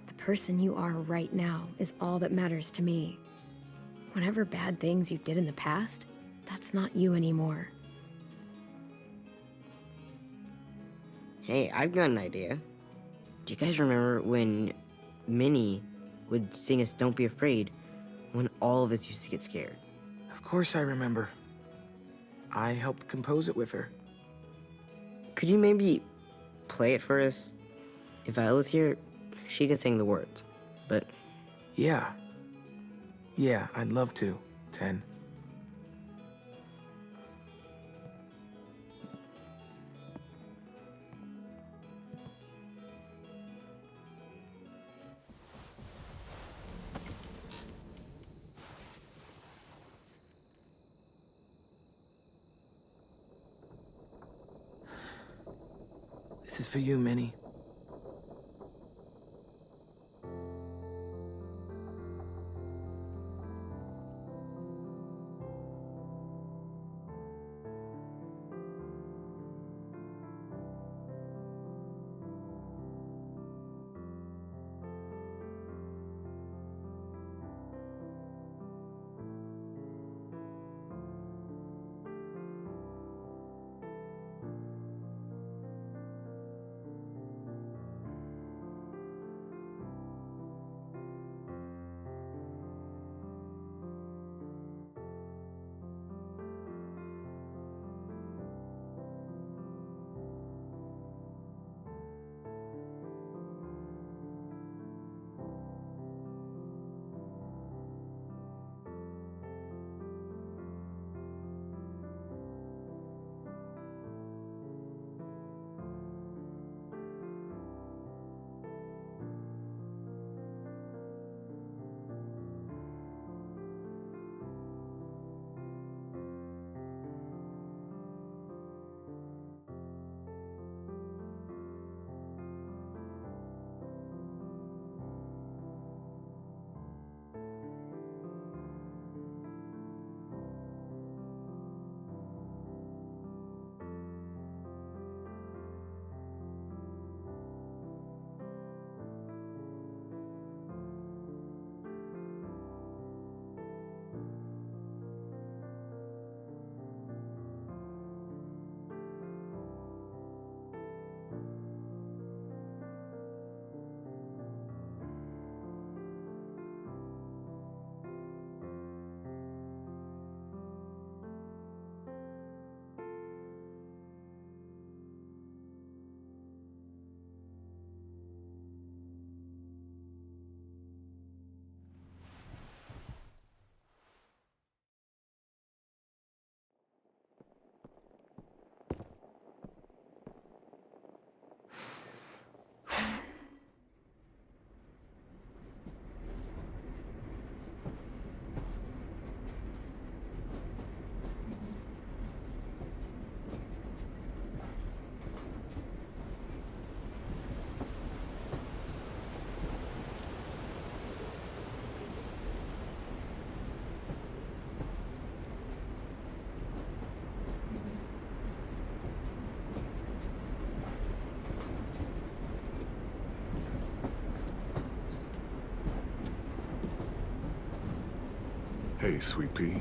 The person you are right now is all that matters to me. Whatever bad things you did in the past, that's not you anymore. Hey, I've got an idea. Do you guys remember when Minnie would sing us Don't Be Afraid when all of us used to get scared? Of course I remember. I helped compose it with her. Could you maybe play it for us? If I was here, she could sing the words, but... Yeah. Yeah, I'd love to, 10. This is for you, Minnie. Hey, Sweet Pea.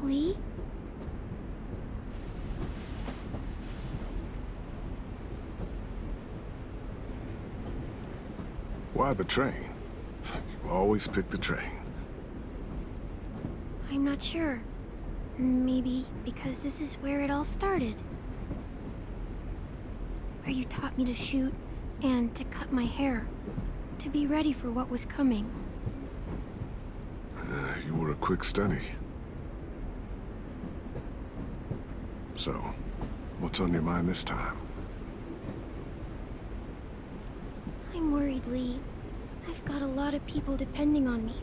Lee? Why the train? You always pick the train. I'm not sure. Maybe because this is where it all started. Where you taught me to shoot and to cut my hair. To be ready for what was coming. You were a quick study. So, what's on your mind this time? I'm worried, Lee. I've got a lot of people depending on me,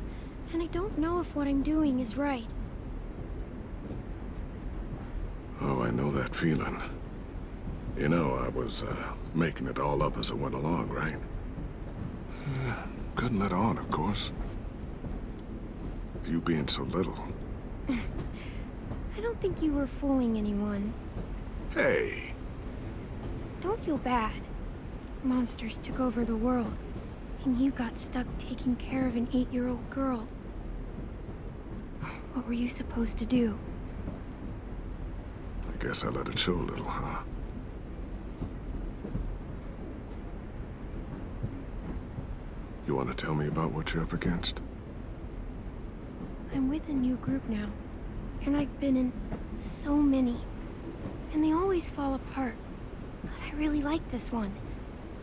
and I don't know if what I'm doing is right. Oh, I know that feeling. You know, I was, making it all up as I went along, right? Couldn't let on, of course. With you being so little. I don't think you were fooling anyone. Hey! Don't feel bad. Monsters took over the world, and you got stuck taking care of an 8-year-old girl. What were you supposed to do? I guess I let it show a little, huh? You want to tell me about what you're up against? I'm with a new group now, and I've been in so many, and they always fall apart. But I really like this one.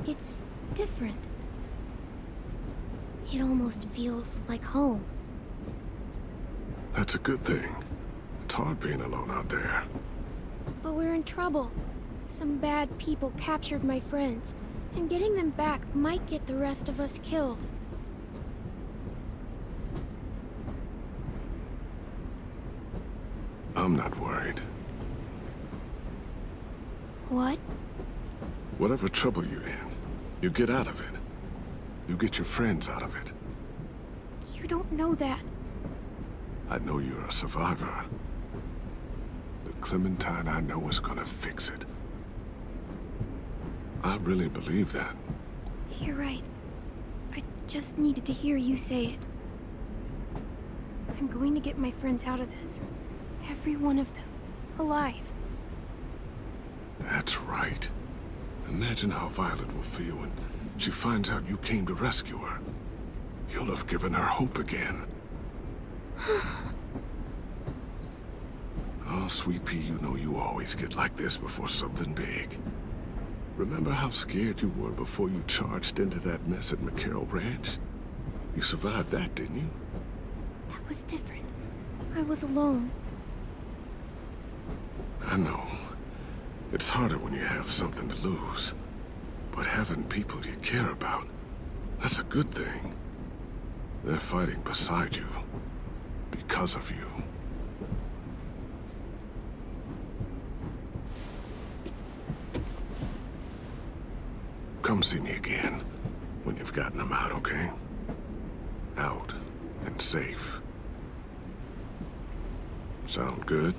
It's different. It almost feels like home. That's a good thing. It's hard being alone out there. But we're in trouble. Some bad people captured my friends, and getting them back might get the rest of us killed. I'm not worried. What? Whatever trouble you're in, you get out of it. You get your friends out of it. You don't know that. I know you're a survivor. The Clementine I know is gonna fix it. I really believe that. You're right. I just needed to hear you say it. I'm going to get my friends out of this. Every one of them. Alive. That's right. Imagine how Violet will feel when she finds out you came to rescue her. You'll have given her hope again. Oh, Sweet Pea, you know you always get like this before something big. Remember how scared you were before you charged into that mess at McCarroll Ranch? You survived that, didn't you? That was different. I was alone. I know. It's harder when you have something to lose. But having people you care about, that's a good thing. They're fighting beside you. Because of you. Come see me again when you've gotten them out, okay? Out and safe. Sound good?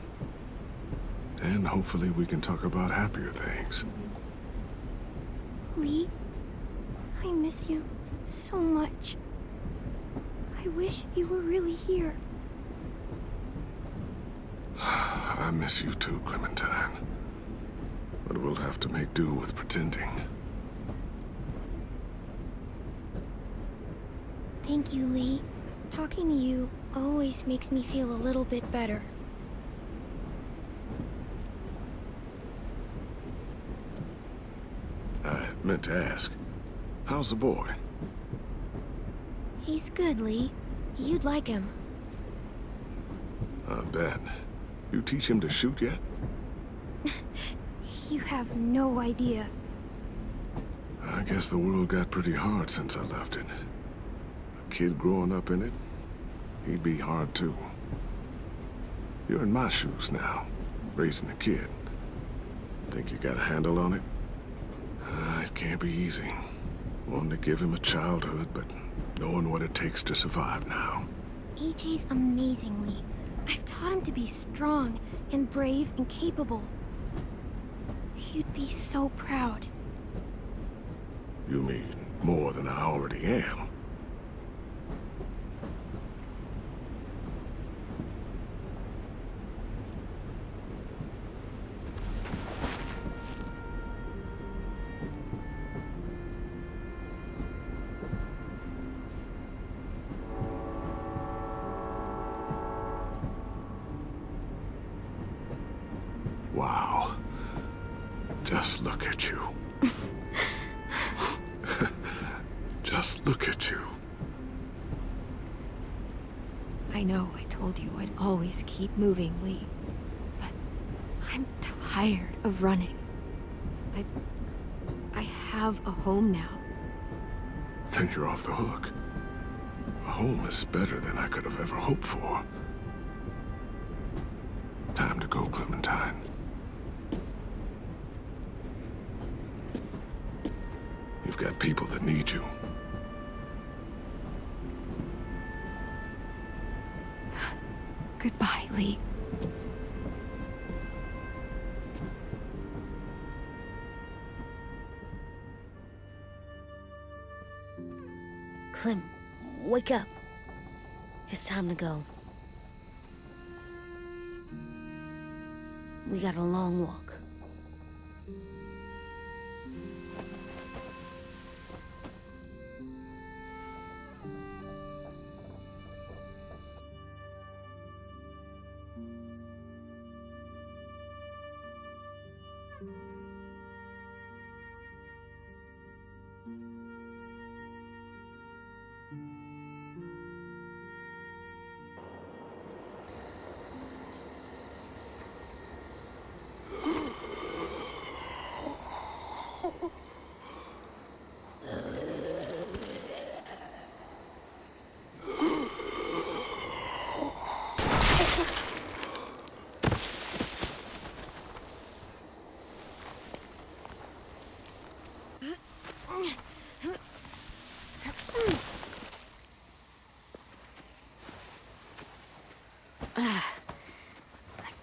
And hopefully we can talk about happier things. Lee, I miss you so much. I wish you were really here. I miss you too, Clementine. But we'll have to make do with pretending. Thank you, Lee. Talking to you always makes me feel a little bit better. I meant to ask, how's the boy? He's good, Lee. You'd like him. I bet. You teach him to shoot yet? You have no idea. I guess the world got pretty hard since I left it. A kid growing up in it, he'd be hard too. You're in my shoes now, raising a kid. Think you got a handle on it? It can't be easy. Wanting to give him a childhood, but knowing what it takes to survive now. AJ's amazing, Lee. I've taught him to be strong and brave and capable. He'd be so proud. You mean more than I already am? Wow. Just look at you. Just look at you. I know I told you I'd always keep moving, Lee. But I'm tired of running. I have a home now. Then you're off the hook. A home is better than I could have ever hoped for. Time to go, Clementine. You've got people that need you. Goodbye, Lee. Clem, wake up. It's time to go. We got a long walk.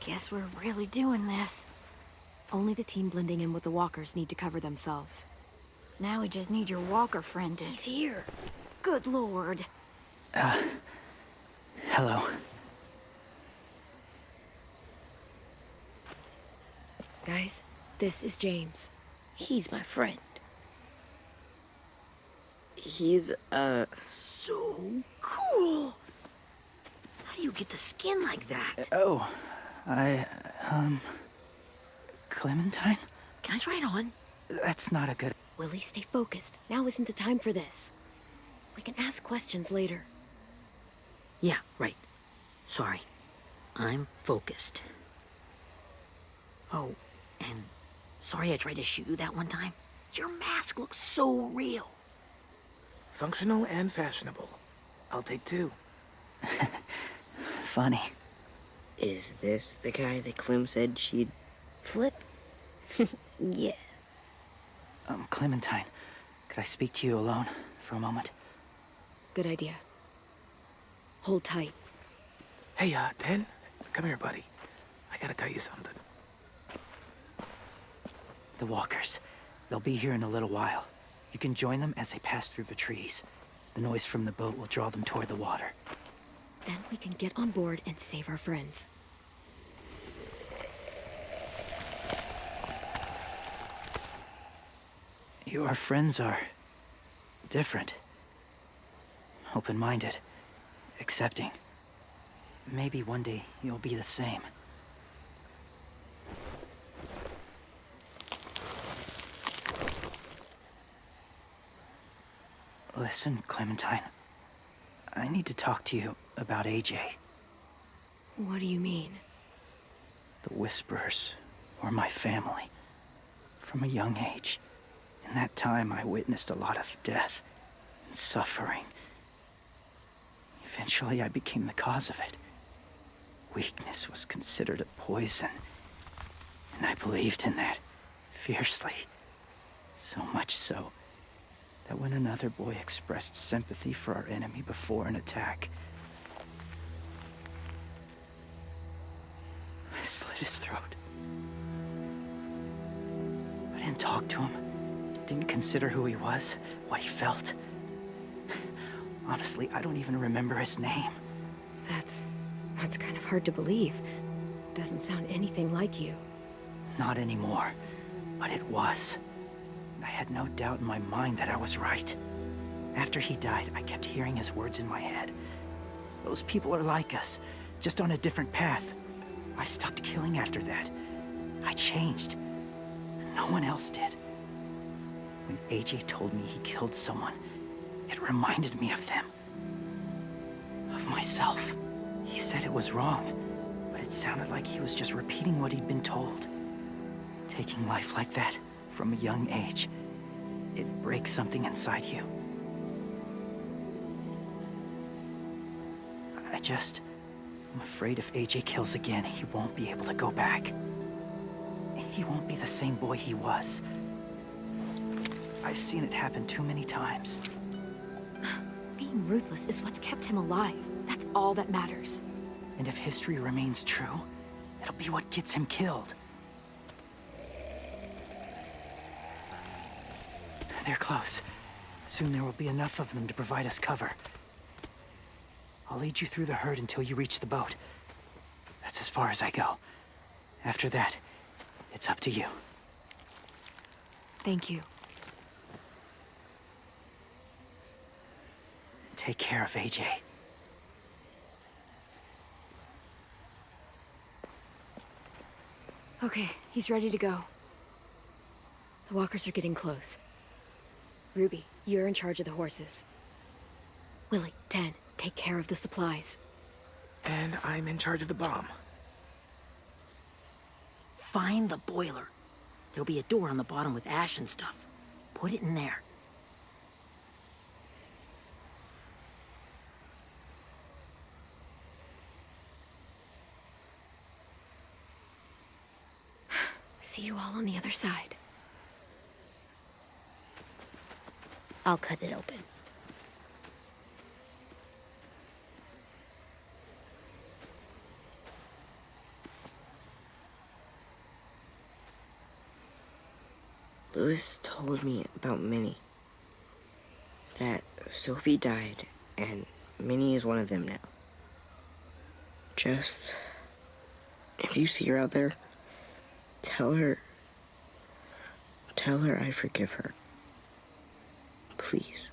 Guess we're really doing this. Only the team blending in with the walkers need to cover themselves. Now we just need your walker friend to... He's here. Good lord. Hello. Guys, this is James. He's my friend. He's, So cool! How do you get the skin like that? Oh, Clementine? Can I try it on? That's not a good... Willie, stay focused. Now isn't the time for this. We can ask questions later. Yeah, right. Sorry. I'm focused. Oh, and sorry I tried to shoot you that one time. Your mask looks so real. Functional and fashionable. I'll take 2. Funny. is this the guy that Clem said she'd flip? Yeah. Clementine, could I speak to you alone for a moment? Good idea. Hold tight. Hey, 10, come here, buddy. I gotta tell you something. The walkers. They'll be here in a little while. You can join them as they pass through the trees. The noise from the boat will draw them toward the water. Then we can get on board and save our friends. Your friends are... different. Open-minded. Accepting. Maybe one day you'll be the same. Listen, Clementine. I need to talk to you about AJ. What do you mean? The Whisperers were my family. From a young age. In that time, I witnessed a lot of death and suffering. Eventually, I became the cause of it. Weakness was considered a poison. And I believed in that fiercely. So much so that when another boy expressed sympathy for our enemy before an attack, I slit his throat. I didn't talk to him. Didn't consider who he was, what he felt. Honestly, I don't even remember his name. That's kind of hard to believe. Doesn't sound anything like you. Not anymore, but it was. I had no doubt in my mind that I was right. After he died, I kept hearing his words in my head. Those people are like us, just on a different path. I stopped killing after that. I changed. No one else did. When AJ told me he killed someone, it reminded me of them. Of myself. He said it was wrong, but it sounded like he was just repeating what he'd been told. Taking life like that, from a young age, it breaks something inside you. I'm afraid if AJ kills again, he won't be able to go back. He won't be the same boy he was. I've seen it happen too many times. Being ruthless is what's kept him alive. That's all that matters. And if history remains true, it'll be what gets him killed. They're close. Soon there will be enough of them to provide us cover. I'll lead you through the herd until you reach the boat. That's as far as I go. After that, it's up to you. Thank you. Take care of AJ. Okay, he's ready to go. The walkers are getting close. Ruby, you're in charge of the horses. Willie, 10, take care of the supplies. And I'm in charge of the bomb. Find the boiler. There'll be a door on the bottom with ash and stuff. Put it in there. See you all on the other side. I'll cut it open. Louis told me about Minnie. That Sophie died, and Minnie is one of them now. Just, if you see her out there, tell her I forgive her. Please.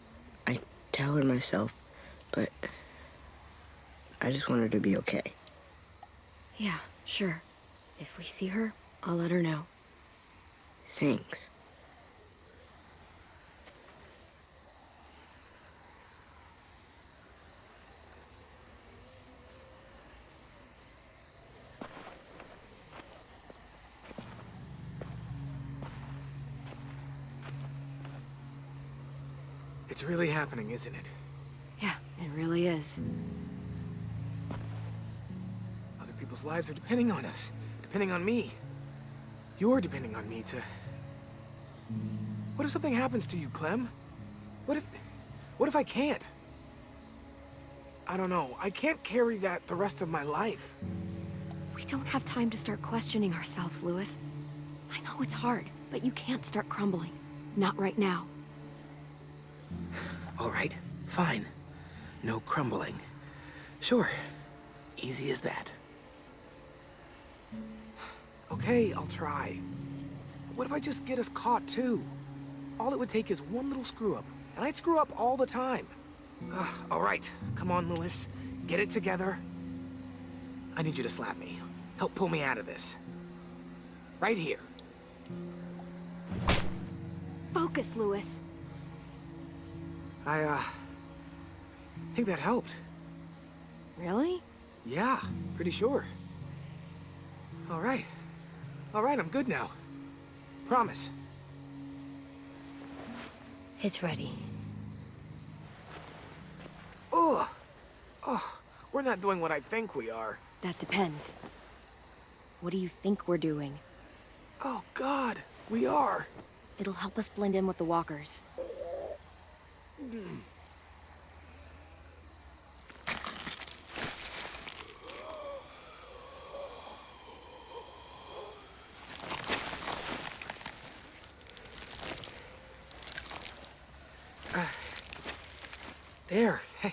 I tell her myself, but I just want her to be okay. Yeah, sure. If we see her, I'll let her know. Thanks. It's really happening, isn't it? Yeah, it really is. Other people's lives are depending on us. Depending on me. You're depending on me to... What if something happens to you, Clem? What if I can't? I don't know. I can't carry that the rest of my life. We don't have time to start questioning ourselves, Louis. I know it's hard, but you can't start crumbling. Not right now. All right, fine. No crumbling. Sure. Easy as that. Okay, I'll try. What if I just get us caught, too? All it would take is one little screw-up, and I'd screw up all the time. All right, come on, Louis. Get it together. I need you to slap me. Help pull me out of this. Right here. Focus, Louis. I think that helped. Really? Yeah, pretty sure. All right, I'm good now. Promise. It's ready. Ugh! Oh, we're not doing what I think we are. That depends. What do you think we're doing? Oh, God, we are. It'll help us blend in with the walkers. There. I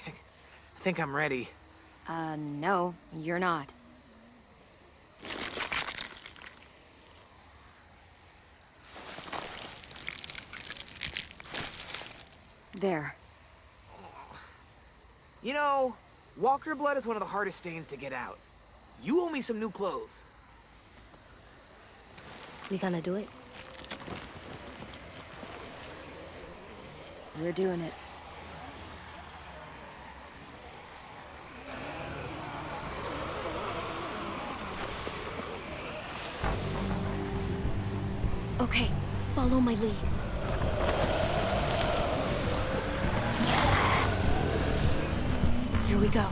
think I'm ready. No, you're not. There. You know, walker blood is one of the hardest stains to get out. You owe me some new clothes. We gonna do it? We're doing it. Okay, follow my lead. Here we go.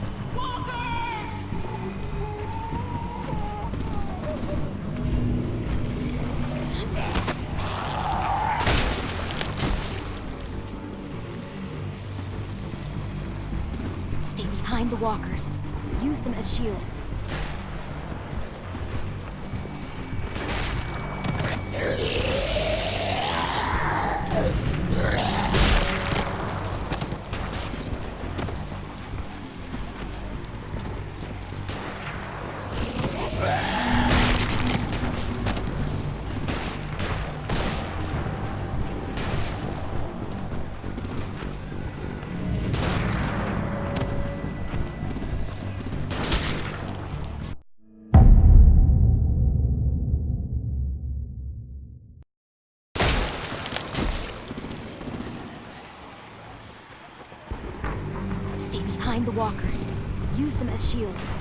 Stay behind the walkers. Use them as shields. Stay behind the walkers. Use them as shields.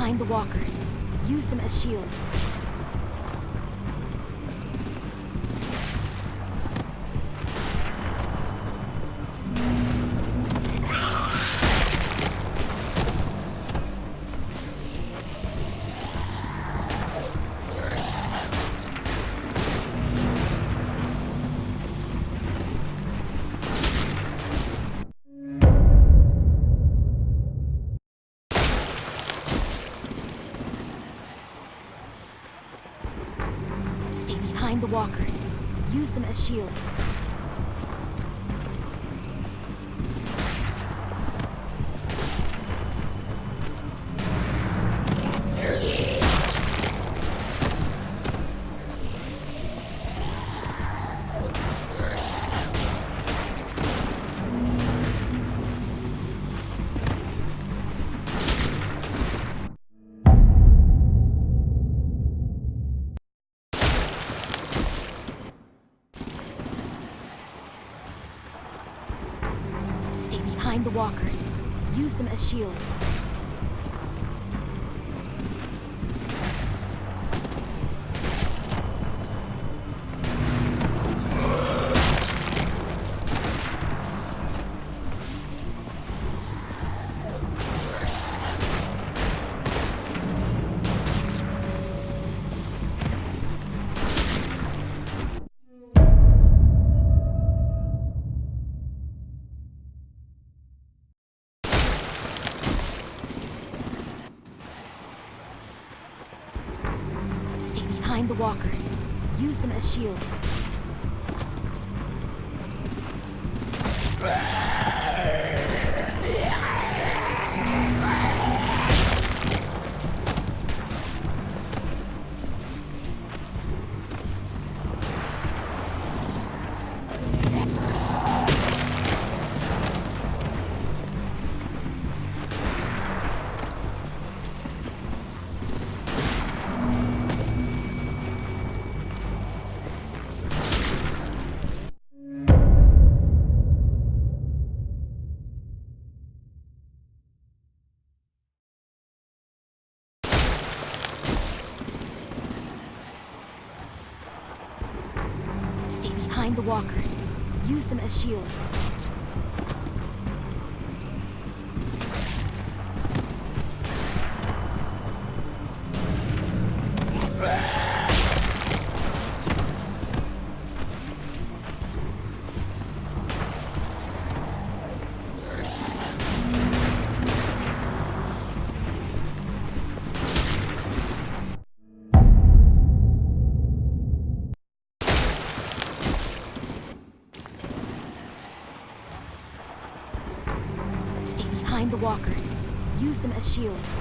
behind the walkers. Use them as shields. Behind the walkers. Use them as shields. Behind the walkers. Use them as shields. Behind the walkers. Use them as shields. Behind the walkers. Use them as shields. Behind the walkers. Use them as shields.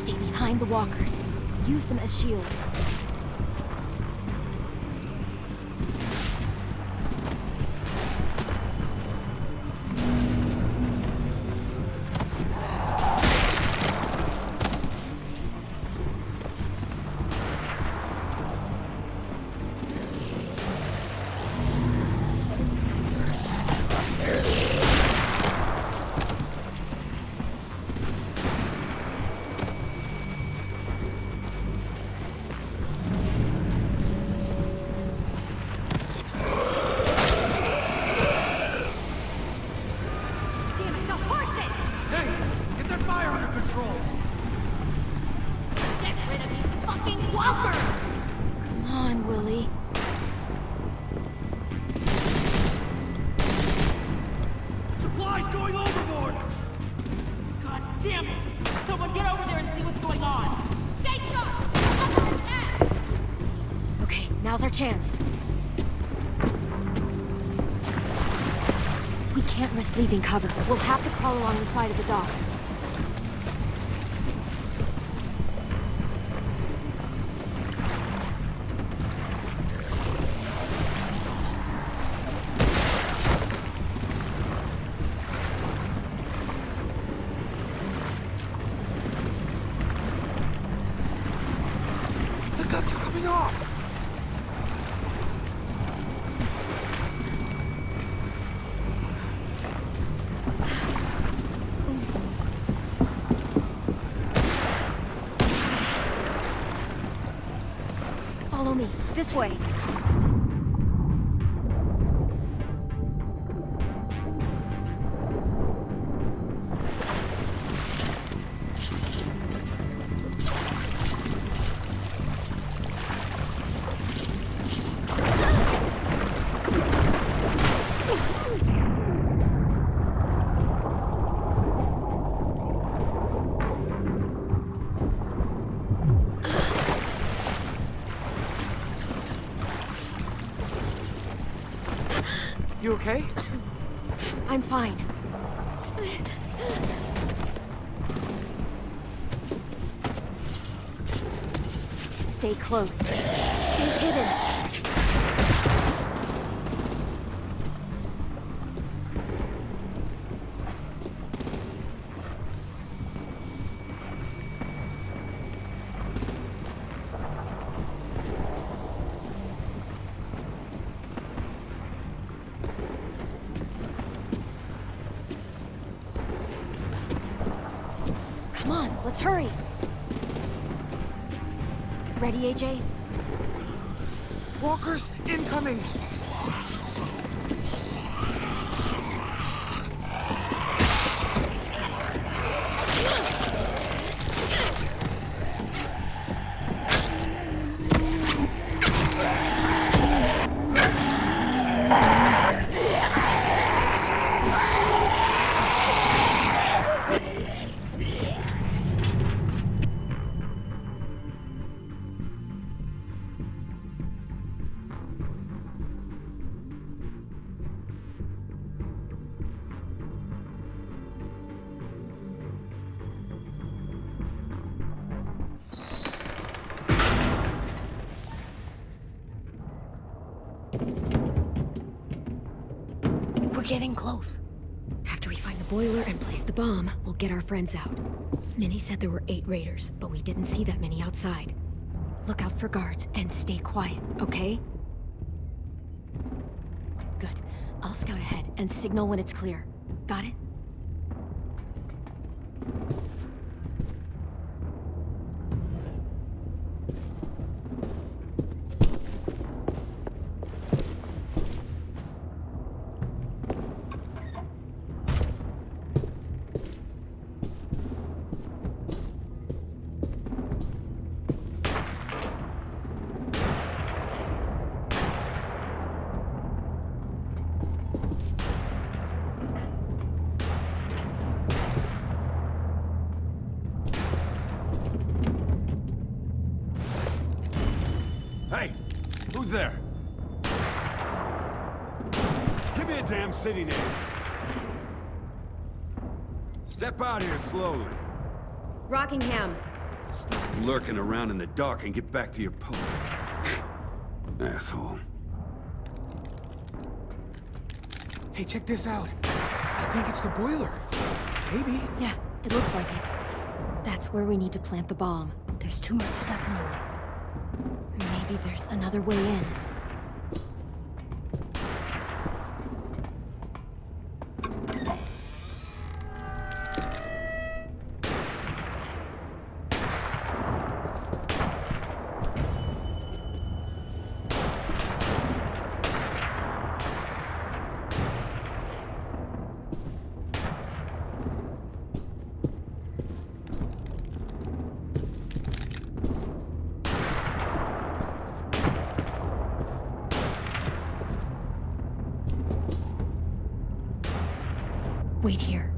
Behind the walkers. Use them as shields. Someone get over Now's our chance. We can't risk leaving cover. We'll have to crawl along the side of the dock. The guts are coming off! Follow me. This way. You okay? I'm fine. Stay close. Stay hidden. Come on, let's hurry. Ready, AJ? Walkers incoming! We're getting close. After we find the boiler and place the bomb, we'll get our friends out. Minnie said there were 8 raiders, but we didn't see that many outside. Look out for guards and stay quiet, okay? Good. I'll scout ahead and signal when it's clear. Got it? Hey, who's there? Give me a damn city name. Step out here slowly. Rockingham. Stop lurking around in the dark and get back to your post. Asshole. Hey, check this out. I think it's the boiler. Maybe. Yeah, it looks like it. That's where we need to plant the bomb. There's too much stuff in the way. Maybe there's another way in. Wait here.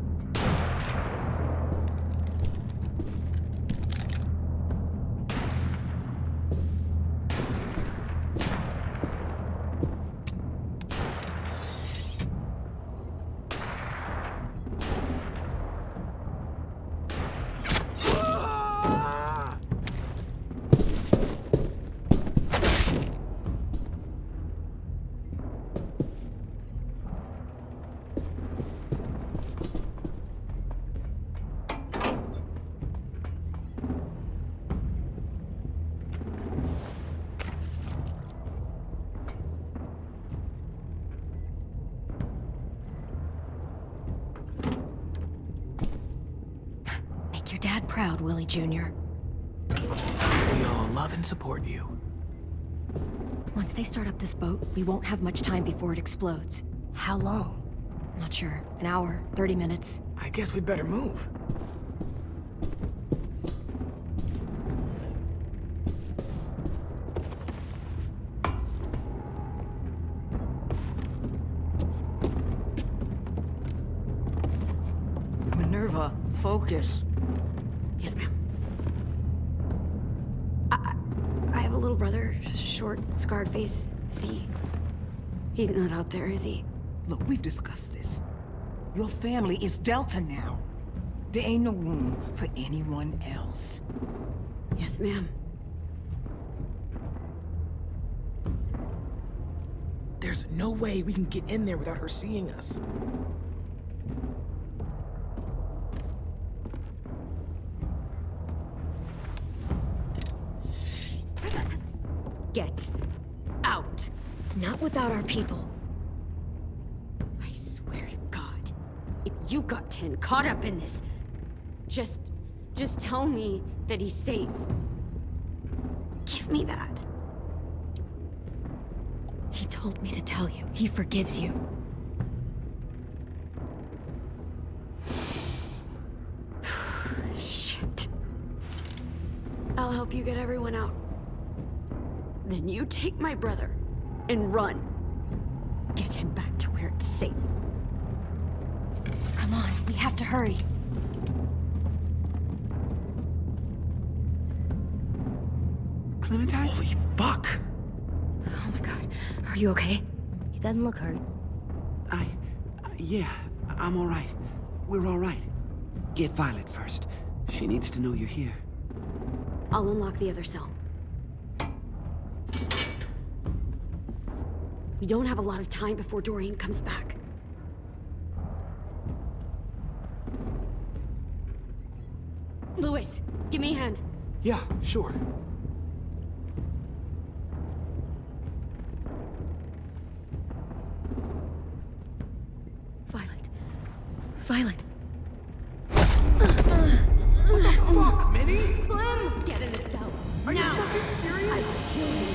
about Willie Jr. We all love and support you. Once they start up this boat, we won't have much time before it explodes. How long? Not sure. An hour, 30 minutes. I guess we'd better move. Minerva, focus. Yes, ma'am. I have a little brother, short, scarred face. See? He's not out there, is he? Look, we've discussed this. Your family is Delta now. There ain't no room for anyone else. Yes, ma'am. There's no way we can get in there without her seeing us. Get out. Not without our people. I swear to God, if you got 10 caught up in this, just tell me that he's safe. Give me that. He told me to tell you. He forgives you. Shit. I'll help you get everyone out. Then you take my brother and run. Get him back to where it's safe. Come on, we have to hurry. Clementine? Holy fuck! Oh my god. Are you okay? He doesn't look hurt. Yeah, I'm all right. We're all right. Get Violet first. She needs to know you're here. I'll unlock the other cell. We don't have a lot of time before Dorian comes back. Louis, give me a hand. Yeah, sure. Violet. What the fuck, Minnie? Clem! Get in the cell. Are you fucking serious? I will kill you.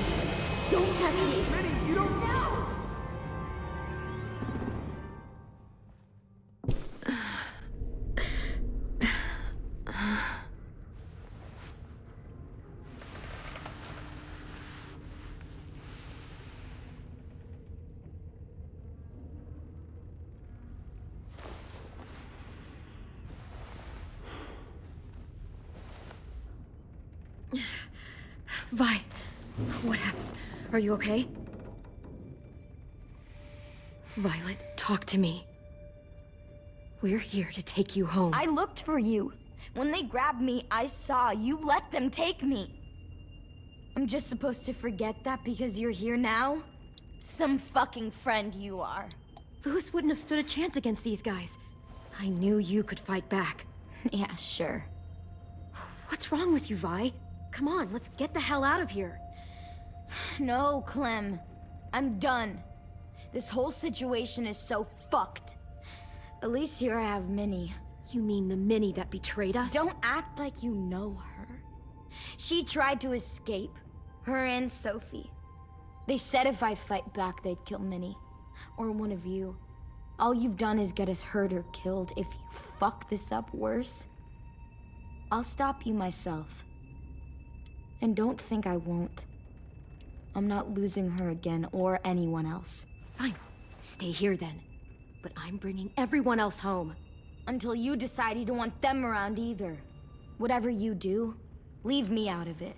Don't touch me. Minnie, you don't know. Vi, what happened? Are you okay? Violet, talk to me. We're here to take you home. I looked for you. When they grabbed me, I saw you let them take me. I'm just supposed to forget that because you're here now? Some fucking friend you are. Louis wouldn't have stood a chance against these guys. I knew you could fight back. Yeah, sure. What's wrong with you, Vi? Come on, let's get the hell out of here. No, Clem. I'm done. This whole situation is so fucked. At least here I have Minnie. You mean the Minnie that betrayed us? Don't act like you know her. She tried to escape. Her and Sophie. They said if I fight back, they'd kill Minnie. Or one of you. All you've done is get us hurt or killed. If you fuck this up worse, I'll stop you myself. And don't think I won't. I'm not losing her again, or anyone else. Fine. Stay here then. But I'm bringing everyone else home. Until you decide you don't want them around either. Whatever you do, leave me out of it.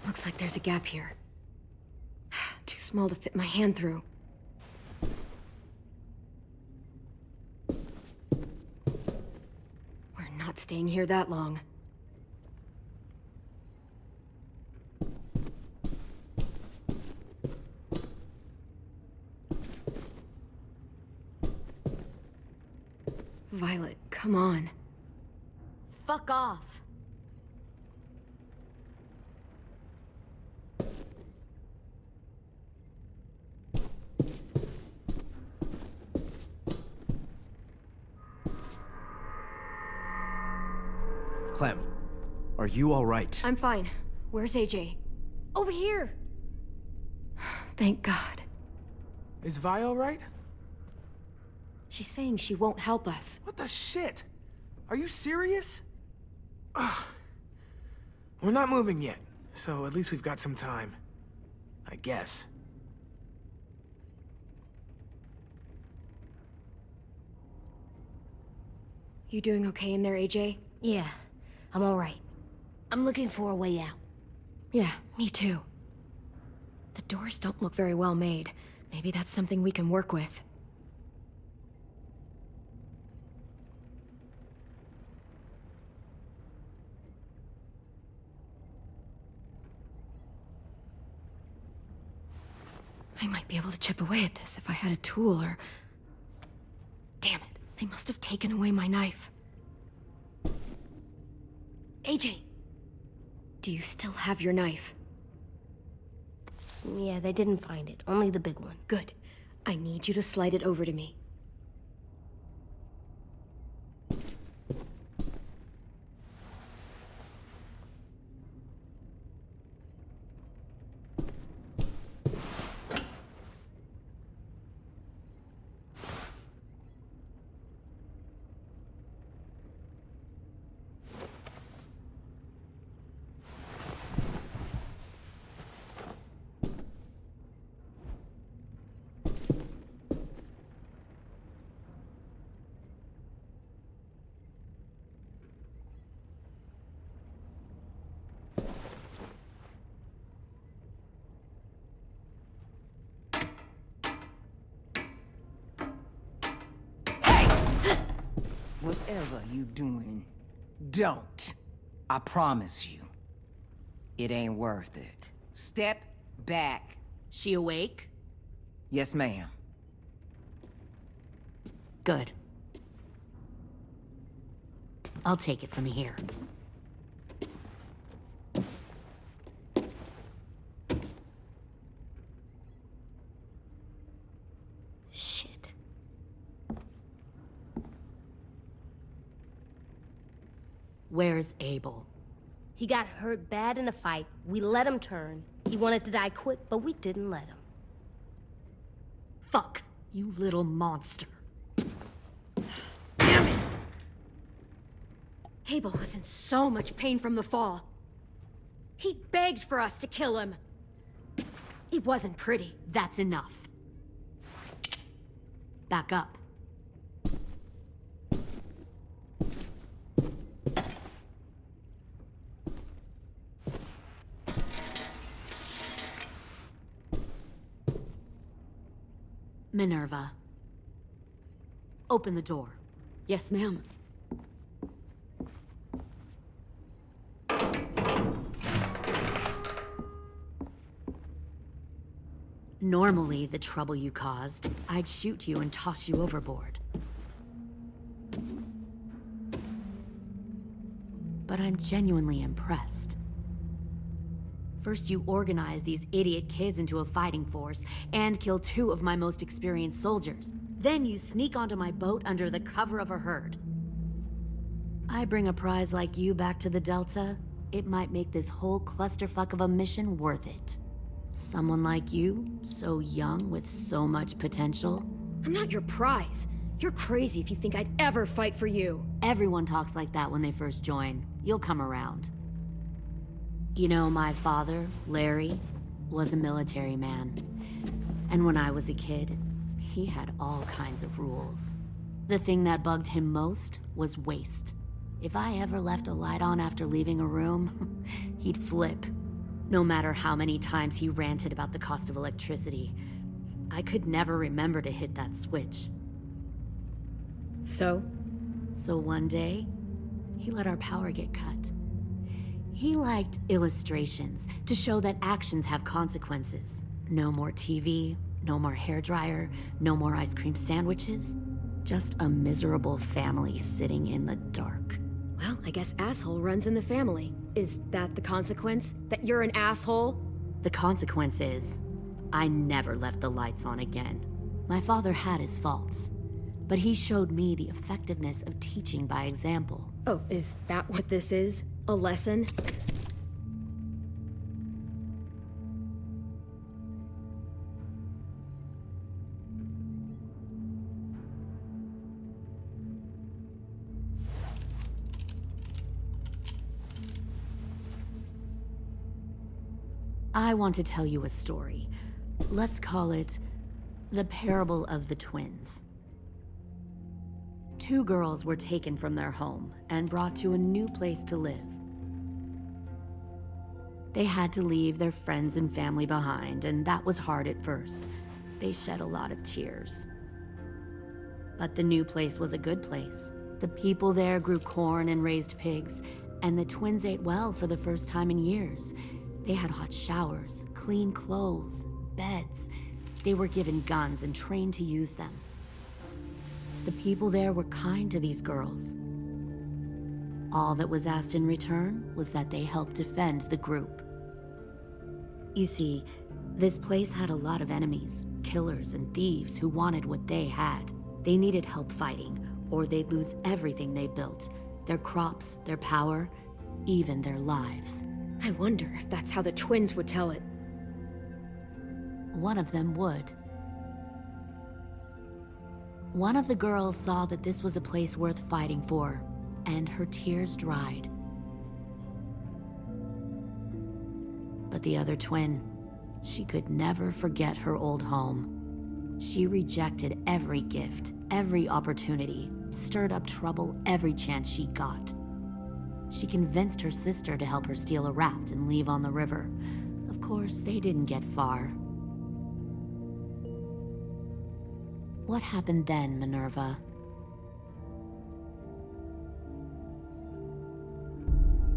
Looks like there's a gap here. Too small to fit my hand through. not staying here that long. Violet, come on. Fuck off. Clem, are you all right? I'm fine. Where's AJ? Over here. Thank God. Is Vi all right? She's saying she won't help us. What the shit? Are you serious? Ugh. We're not moving yet, so at least we've got some time. I guess. You doing okay in there, AJ? Yeah, I'm alright. I'm looking for a way out. Yeah, me too. The doors don't look very well made. Maybe that's something we can work with. I might be able to chip away at this if I had a tool or... Damn it, they must have taken away my knife. AJ! Do you still have your knife? Yeah, they didn't find it. Only the big one. Good. I need you to slide it over to me. Whatever you doing, don't. I promise you. It ain't worth it. Step back. She awake? Yes, ma'am. Good. I'll take it from here. Shit. Where's Abel? He got hurt bad in a fight. We let him turn. He wanted to die quick, but we didn't let him. Fuck, you little monster. Damn it! Abel was in so much pain from the fall. He begged for us to kill him. He wasn't pretty. That's enough. Back up. Minerva. Open the door. Yes, ma'am. Normally, the trouble you caused, I'd shoot you and toss you overboard. But I'm genuinely impressed. First, you organize these idiot kids into a fighting force and kill 2 of my most experienced soldiers. Then you sneak onto my boat under the cover of a herd. I bring a prize like you back to the Delta, it might make this whole clusterfuck of a mission worth it. Someone like you, so young with so much potential. I'm not your prize. You're crazy if you think I'd ever fight for you. Everyone talks like that when they first join. You'll come around. You know, my father, Larry, was a military man. And when I was a kid, he had all kinds of rules. The thing that bugged him most was waste. If I ever left a light on after leaving a room, he'd flip. No matter how many times he ranted about the cost of electricity, I could never remember to hit that switch. So? So one day, he let our power get cut. He liked illustrations to show that actions have consequences. No more TV, no more hairdryer, no more ice cream sandwiches. Just a miserable family sitting in the dark. Well, I guess asshole runs in the family. Is that the consequence? That you're an asshole? The consequence is, I never left the lights on again. My father had his faults, but he showed me the effectiveness of teaching by example. Oh, is that what this is? A lesson? I want to tell you a story. Let's call it the parable of the twins. Two girls were taken from their home and brought to a new place to live. They had to leave their friends and family behind, and that was hard at first. They shed a lot of tears. But the new place was a good place. The people there grew corn and raised pigs, and the twins ate well for the first time in years. They had hot showers, clean clothes, beds. They were given guns and trained to use them. The people there were kind to these girls. All that was asked in return was that they help defend the group. You see, this place had a lot of enemies, killers and thieves who wanted what they had. They needed help fighting, or they'd lose everything they built, their crops, their power, even their lives. I wonder if that's how the twins would tell it. One of them would. One of the girls saw that this was a place worth fighting for, and her tears dried. But the other twin, she could never forget her old home. She rejected every gift, every opportunity, stirred up trouble every chance she got. She convinced her sister to help her steal a raft and leave on the river. Of course, they didn't get far. What happened then, Minerva?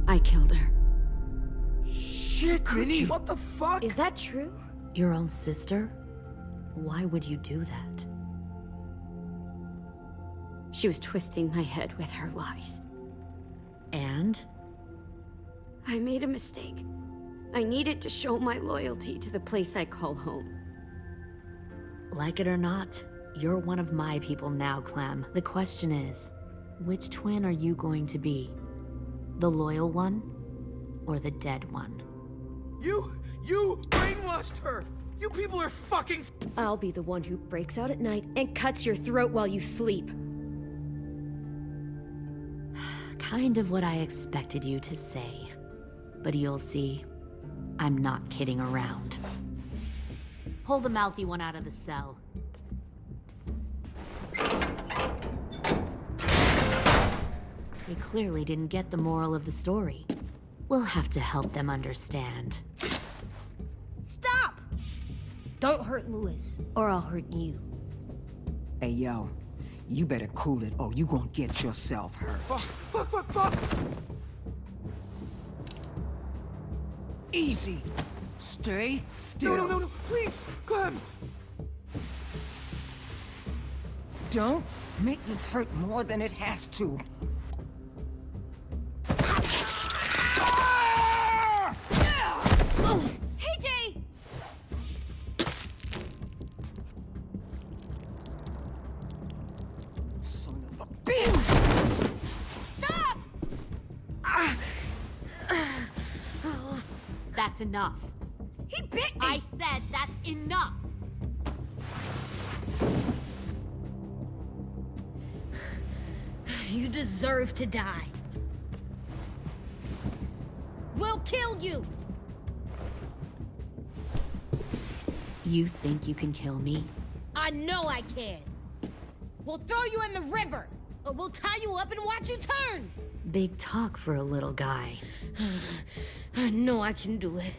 I killed her. Shit, Minnie! What the fuck? Is that true? Your own sister? Why would you do that? She was twisting my head with her lies. And? I made a mistake. I needed to show my loyalty to the place I call home. Like it or not, you're one of my people now, Clem. The question is, which twin are you going to be? The loyal one, or the dead one? You brainwashed her! You people are fucking... I'll be the one who breaks out at night and cuts your throat while you sleep. Kind of what I expected you to say. But you'll see, I'm not kidding around. Pull the mouthy one out of the cell. They clearly didn't get the moral of the story. We'll have to help them understand. Stop! Don't hurt Louis, or I'll hurt you. Hey, yo. You better cool it, or you gonna get yourself hurt. Fuck! Easy. Stay still. No, please, Clem! Don't make this hurt more than it has to. Hey, Jay! Son of a bitch! Stop! That's enough. He bit me! I said that's enough! You deserve to die. We'll kill you! You think you can kill me? I know I can. We'll throw you in the river, or we'll tie you up and watch you turn. Big talk for a little guy. I know I can do it.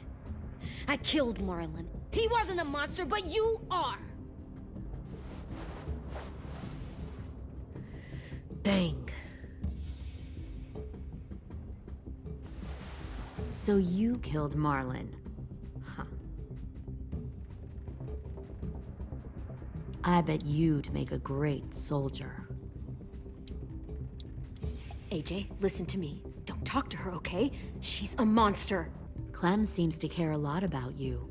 I killed Marlon. He wasn't a monster, but you are. Dang. So you killed Marlon. Huh. I bet you'd make a great soldier. AJ, listen to me. Don't talk to her, okay? She's a monster. Clem seems to care a lot about you.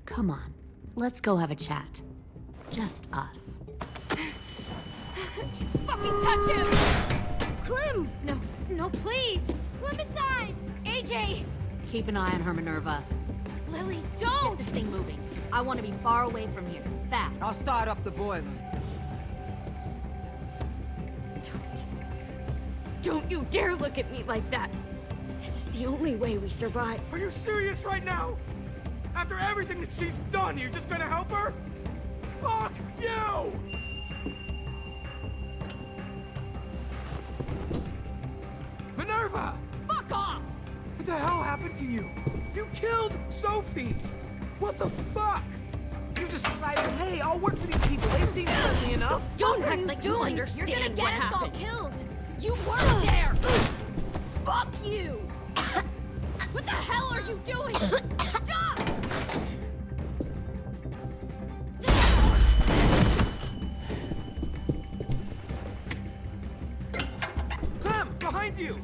Come on, let's go have a chat. Just us. Fucking touch him! Clem! No, please! Clementine! AJ! Keep an eye on her, Minerva. Lily, Get don't! this thing moving. I want to be far away from here. Fast. I'll start up the boiler. Don't you dare look at me like that! This is the only way we survive. Are you serious right now? After everything that she's done, you're just gonna help her? Fuck you! Minerva! Fuck off! What the hell happened to you? You killed Sophie! What the fuck? You just decided, hey, I'll work for these people. They seem friendly enough. Don't act like you understand. You're gonna get what us all happened. killed. You weren't there! Fuck you! What the hell are you doing? Stop! Clem, behind you!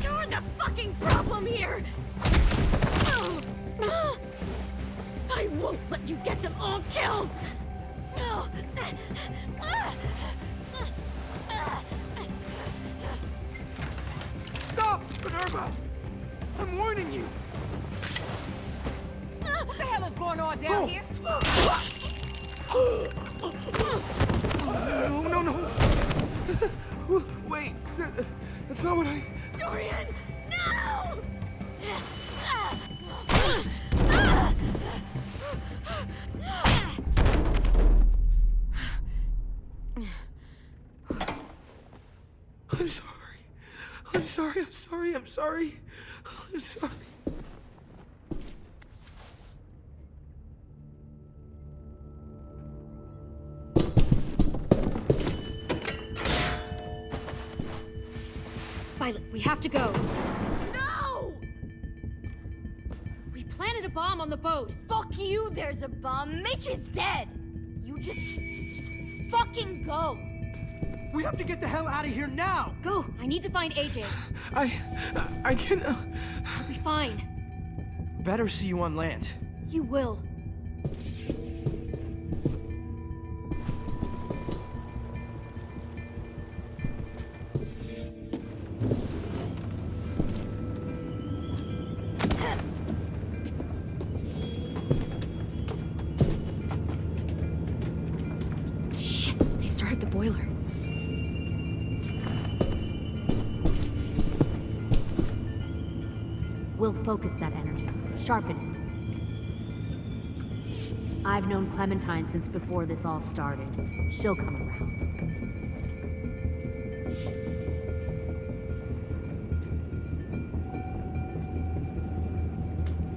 You're the fucking problem here! I won't let you get them all killed! Stop, Minerva! I'm warning you! What the hell is going on down here? No. Wait, that's not what I... Dorian, no! I'm sorry. Violet, we have to go. No! We planted a bomb on the boat. Fuck you, there's a bomb. Mitch is dead. You just fucking go. We have to get the hell out of here now! Go! I need to find AJ. I can... I'll be fine. Better see you on land. You will. Shit, they started the boiler. We'll focus that energy, sharpen it. I've known Clementine since before this all started. She'll come around.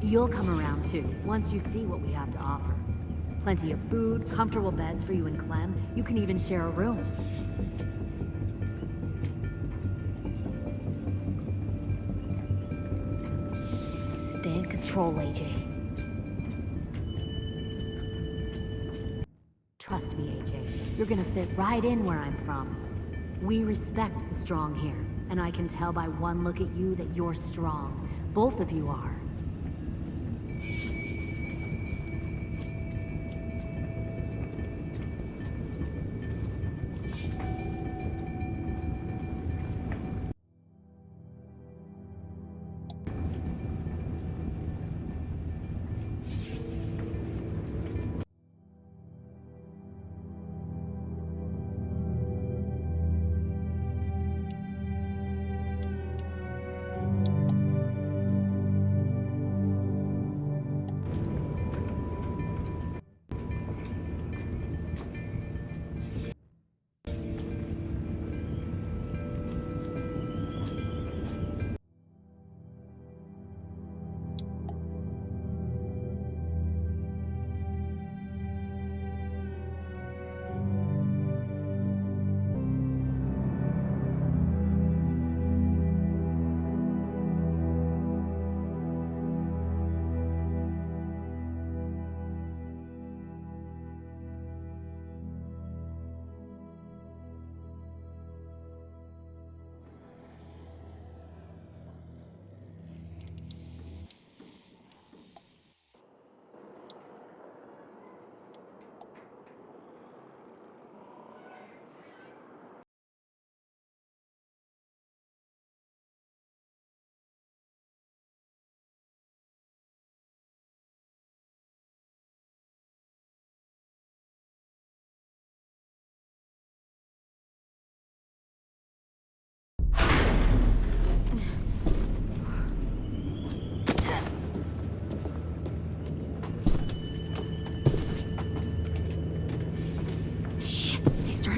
You'll come around too, once you see what we have to offer. Plenty of food, comfortable beds for you and Clem. You can even share a room. Stay in control, AJ. Trust me, AJ. You're gonna fit right in where I'm from. We respect the strong here, and I can tell by one look at you that you're strong. Both of you are.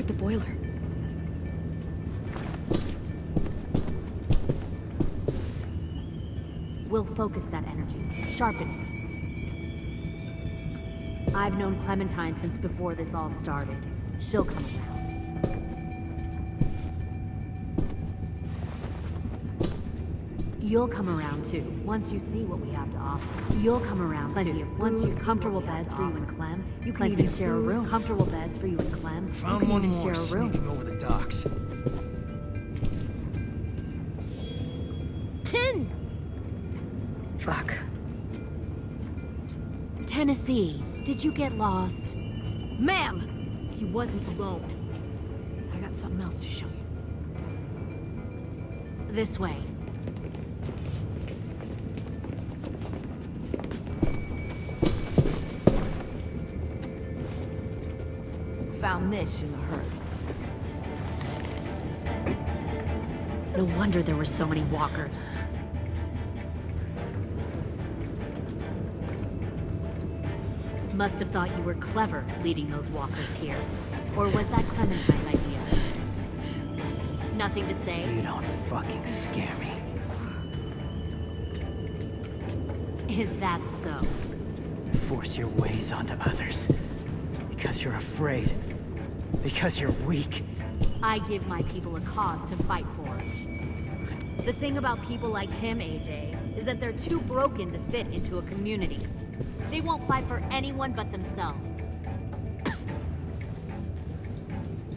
the boiler. We'll focus that energy, sharpen it. I've known Clementine since before this all started. She'll come around. You'll come around too, once you see what we have to offer. You'll come around too, once you comfortable beds for you and Clem. You can even share a room. Comfortable beds for you and Clem. Found one more sneaking over the docks. 10! Fuck. Tennessee, did you get lost? Ma'am! He wasn't alone. I got something else to show you. This way. Found this in a hurry. No wonder there were so many walkers. Must have thought you were clever leading those walkers here. Or was that Clementine's idea? Nothing to say? You don't fucking scare me. Is that so? You force your ways onto others. Because you're afraid. Because you're weak. I give my people a cause to fight for. The thing about people like him, AJ, is that they're too broken to fit into a community. They won't fight for anyone but themselves.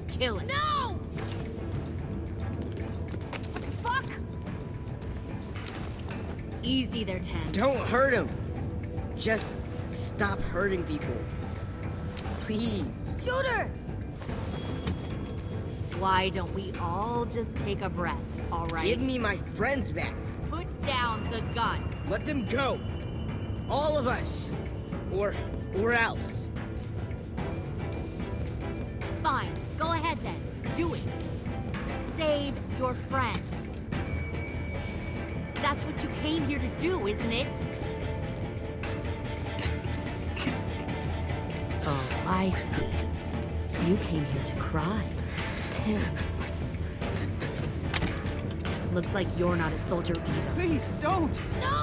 Kill it. No! Fuck! Easy there, 10. Don't hurt him. Just stop hurting people. Please. Shoot her! Why don't we all just take a breath, all right? Give me my friends back. Put down the gun. Let them go. All of us. Or else. Fine, go ahead then. Do it. Save your friends. That's what you came here to do, isn't it? Oh, I see. You came here to cry. Tim. Looks like you're not a soldier either. Please, don't! No!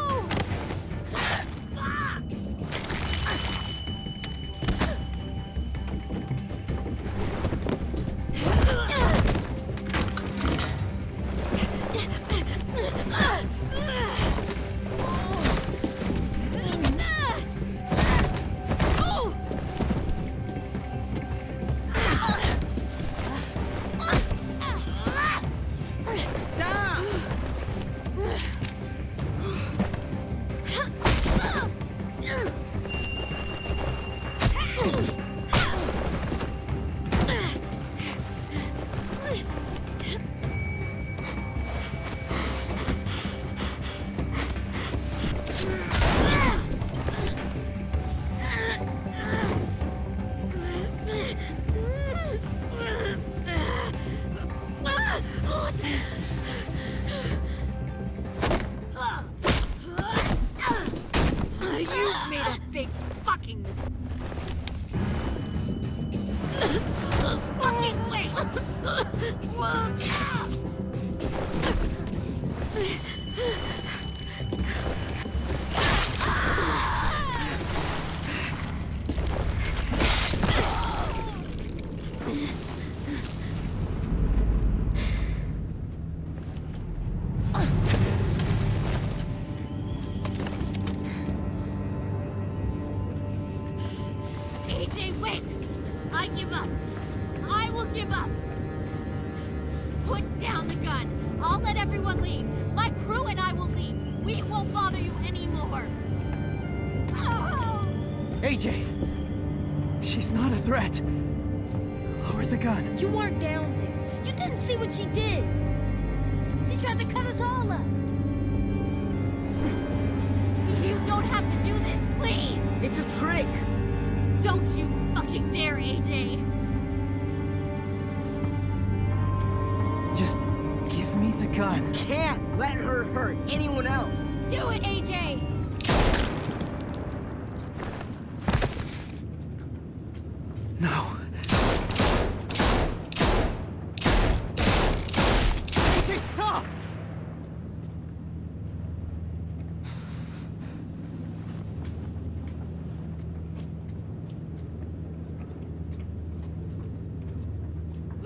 You've made a big fucking mistake. Fucking wait! AJ, wait! I give up. I will give up. Put down the gun. I'll let everyone leave. My crew and I will leave. We won't bother you anymore. Oh! AJ! She's not a threat. Lower the gun. You weren't down there. You didn't see what she did. She tried to cut us all up. You don't have to do this, please! It's a trick. Don't you fucking dare, AJ! Just give me the gun. Can't let her hurt anyone else. Do it, AJ! No.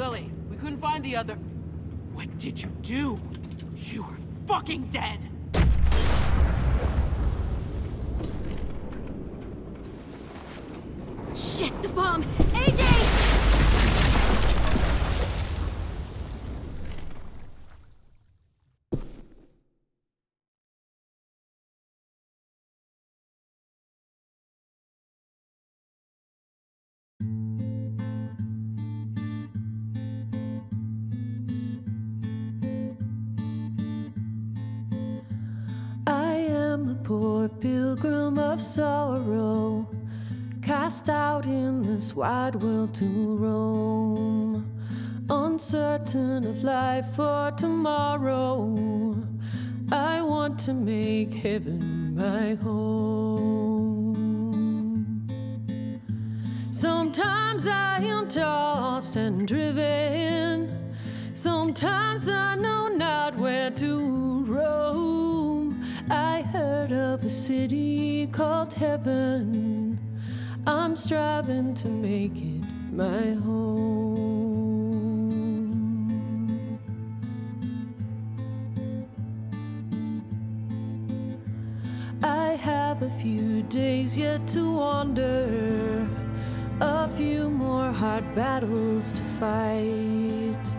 Lily, we couldn't find the other... What did you do? You were fucking dead! Shit, the bomb! AJ! I am a poor pilgrim of sorrow, cast out in this wide world to roam, uncertain of life for tomorrow. I want to make heaven my home. Sometimes I am tossed and driven, sometimes I know not where to roam. I heard of a city called heaven, I'm striving to make it my home. I have a few days yet to wander, a few more hard battles to fight.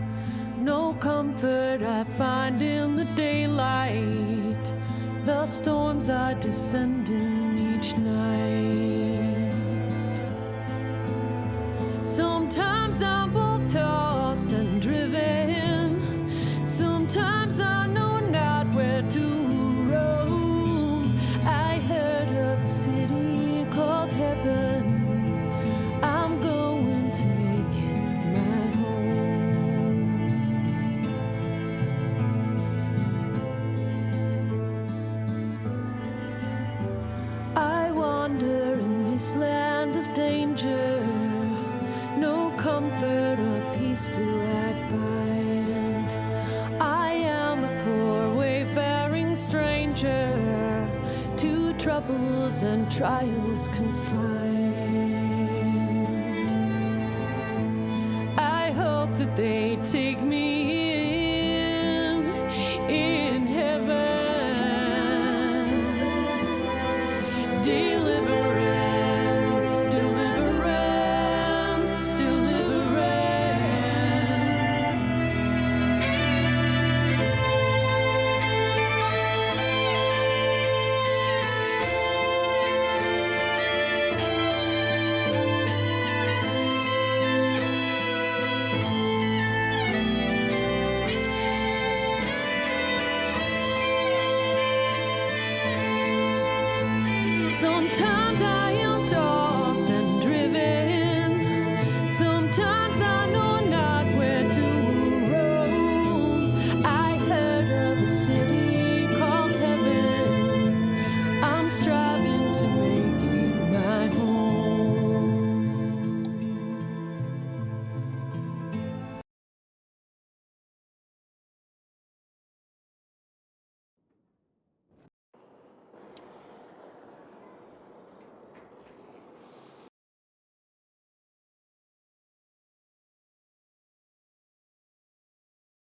No comfort I find in the daylight, the storms are descending each night. Sometimes I'm both tossed and driven, sometimes I know not where to roam. I heard of a city called heaven, I'm going to make it my home. I wander in this land of danger, no comfort or peace do I find. I am a poor wayfaring stranger, to troubles and trials confined. I hope that they take me in heaven. Deliverance, deliverance, deliverance. Sometimes I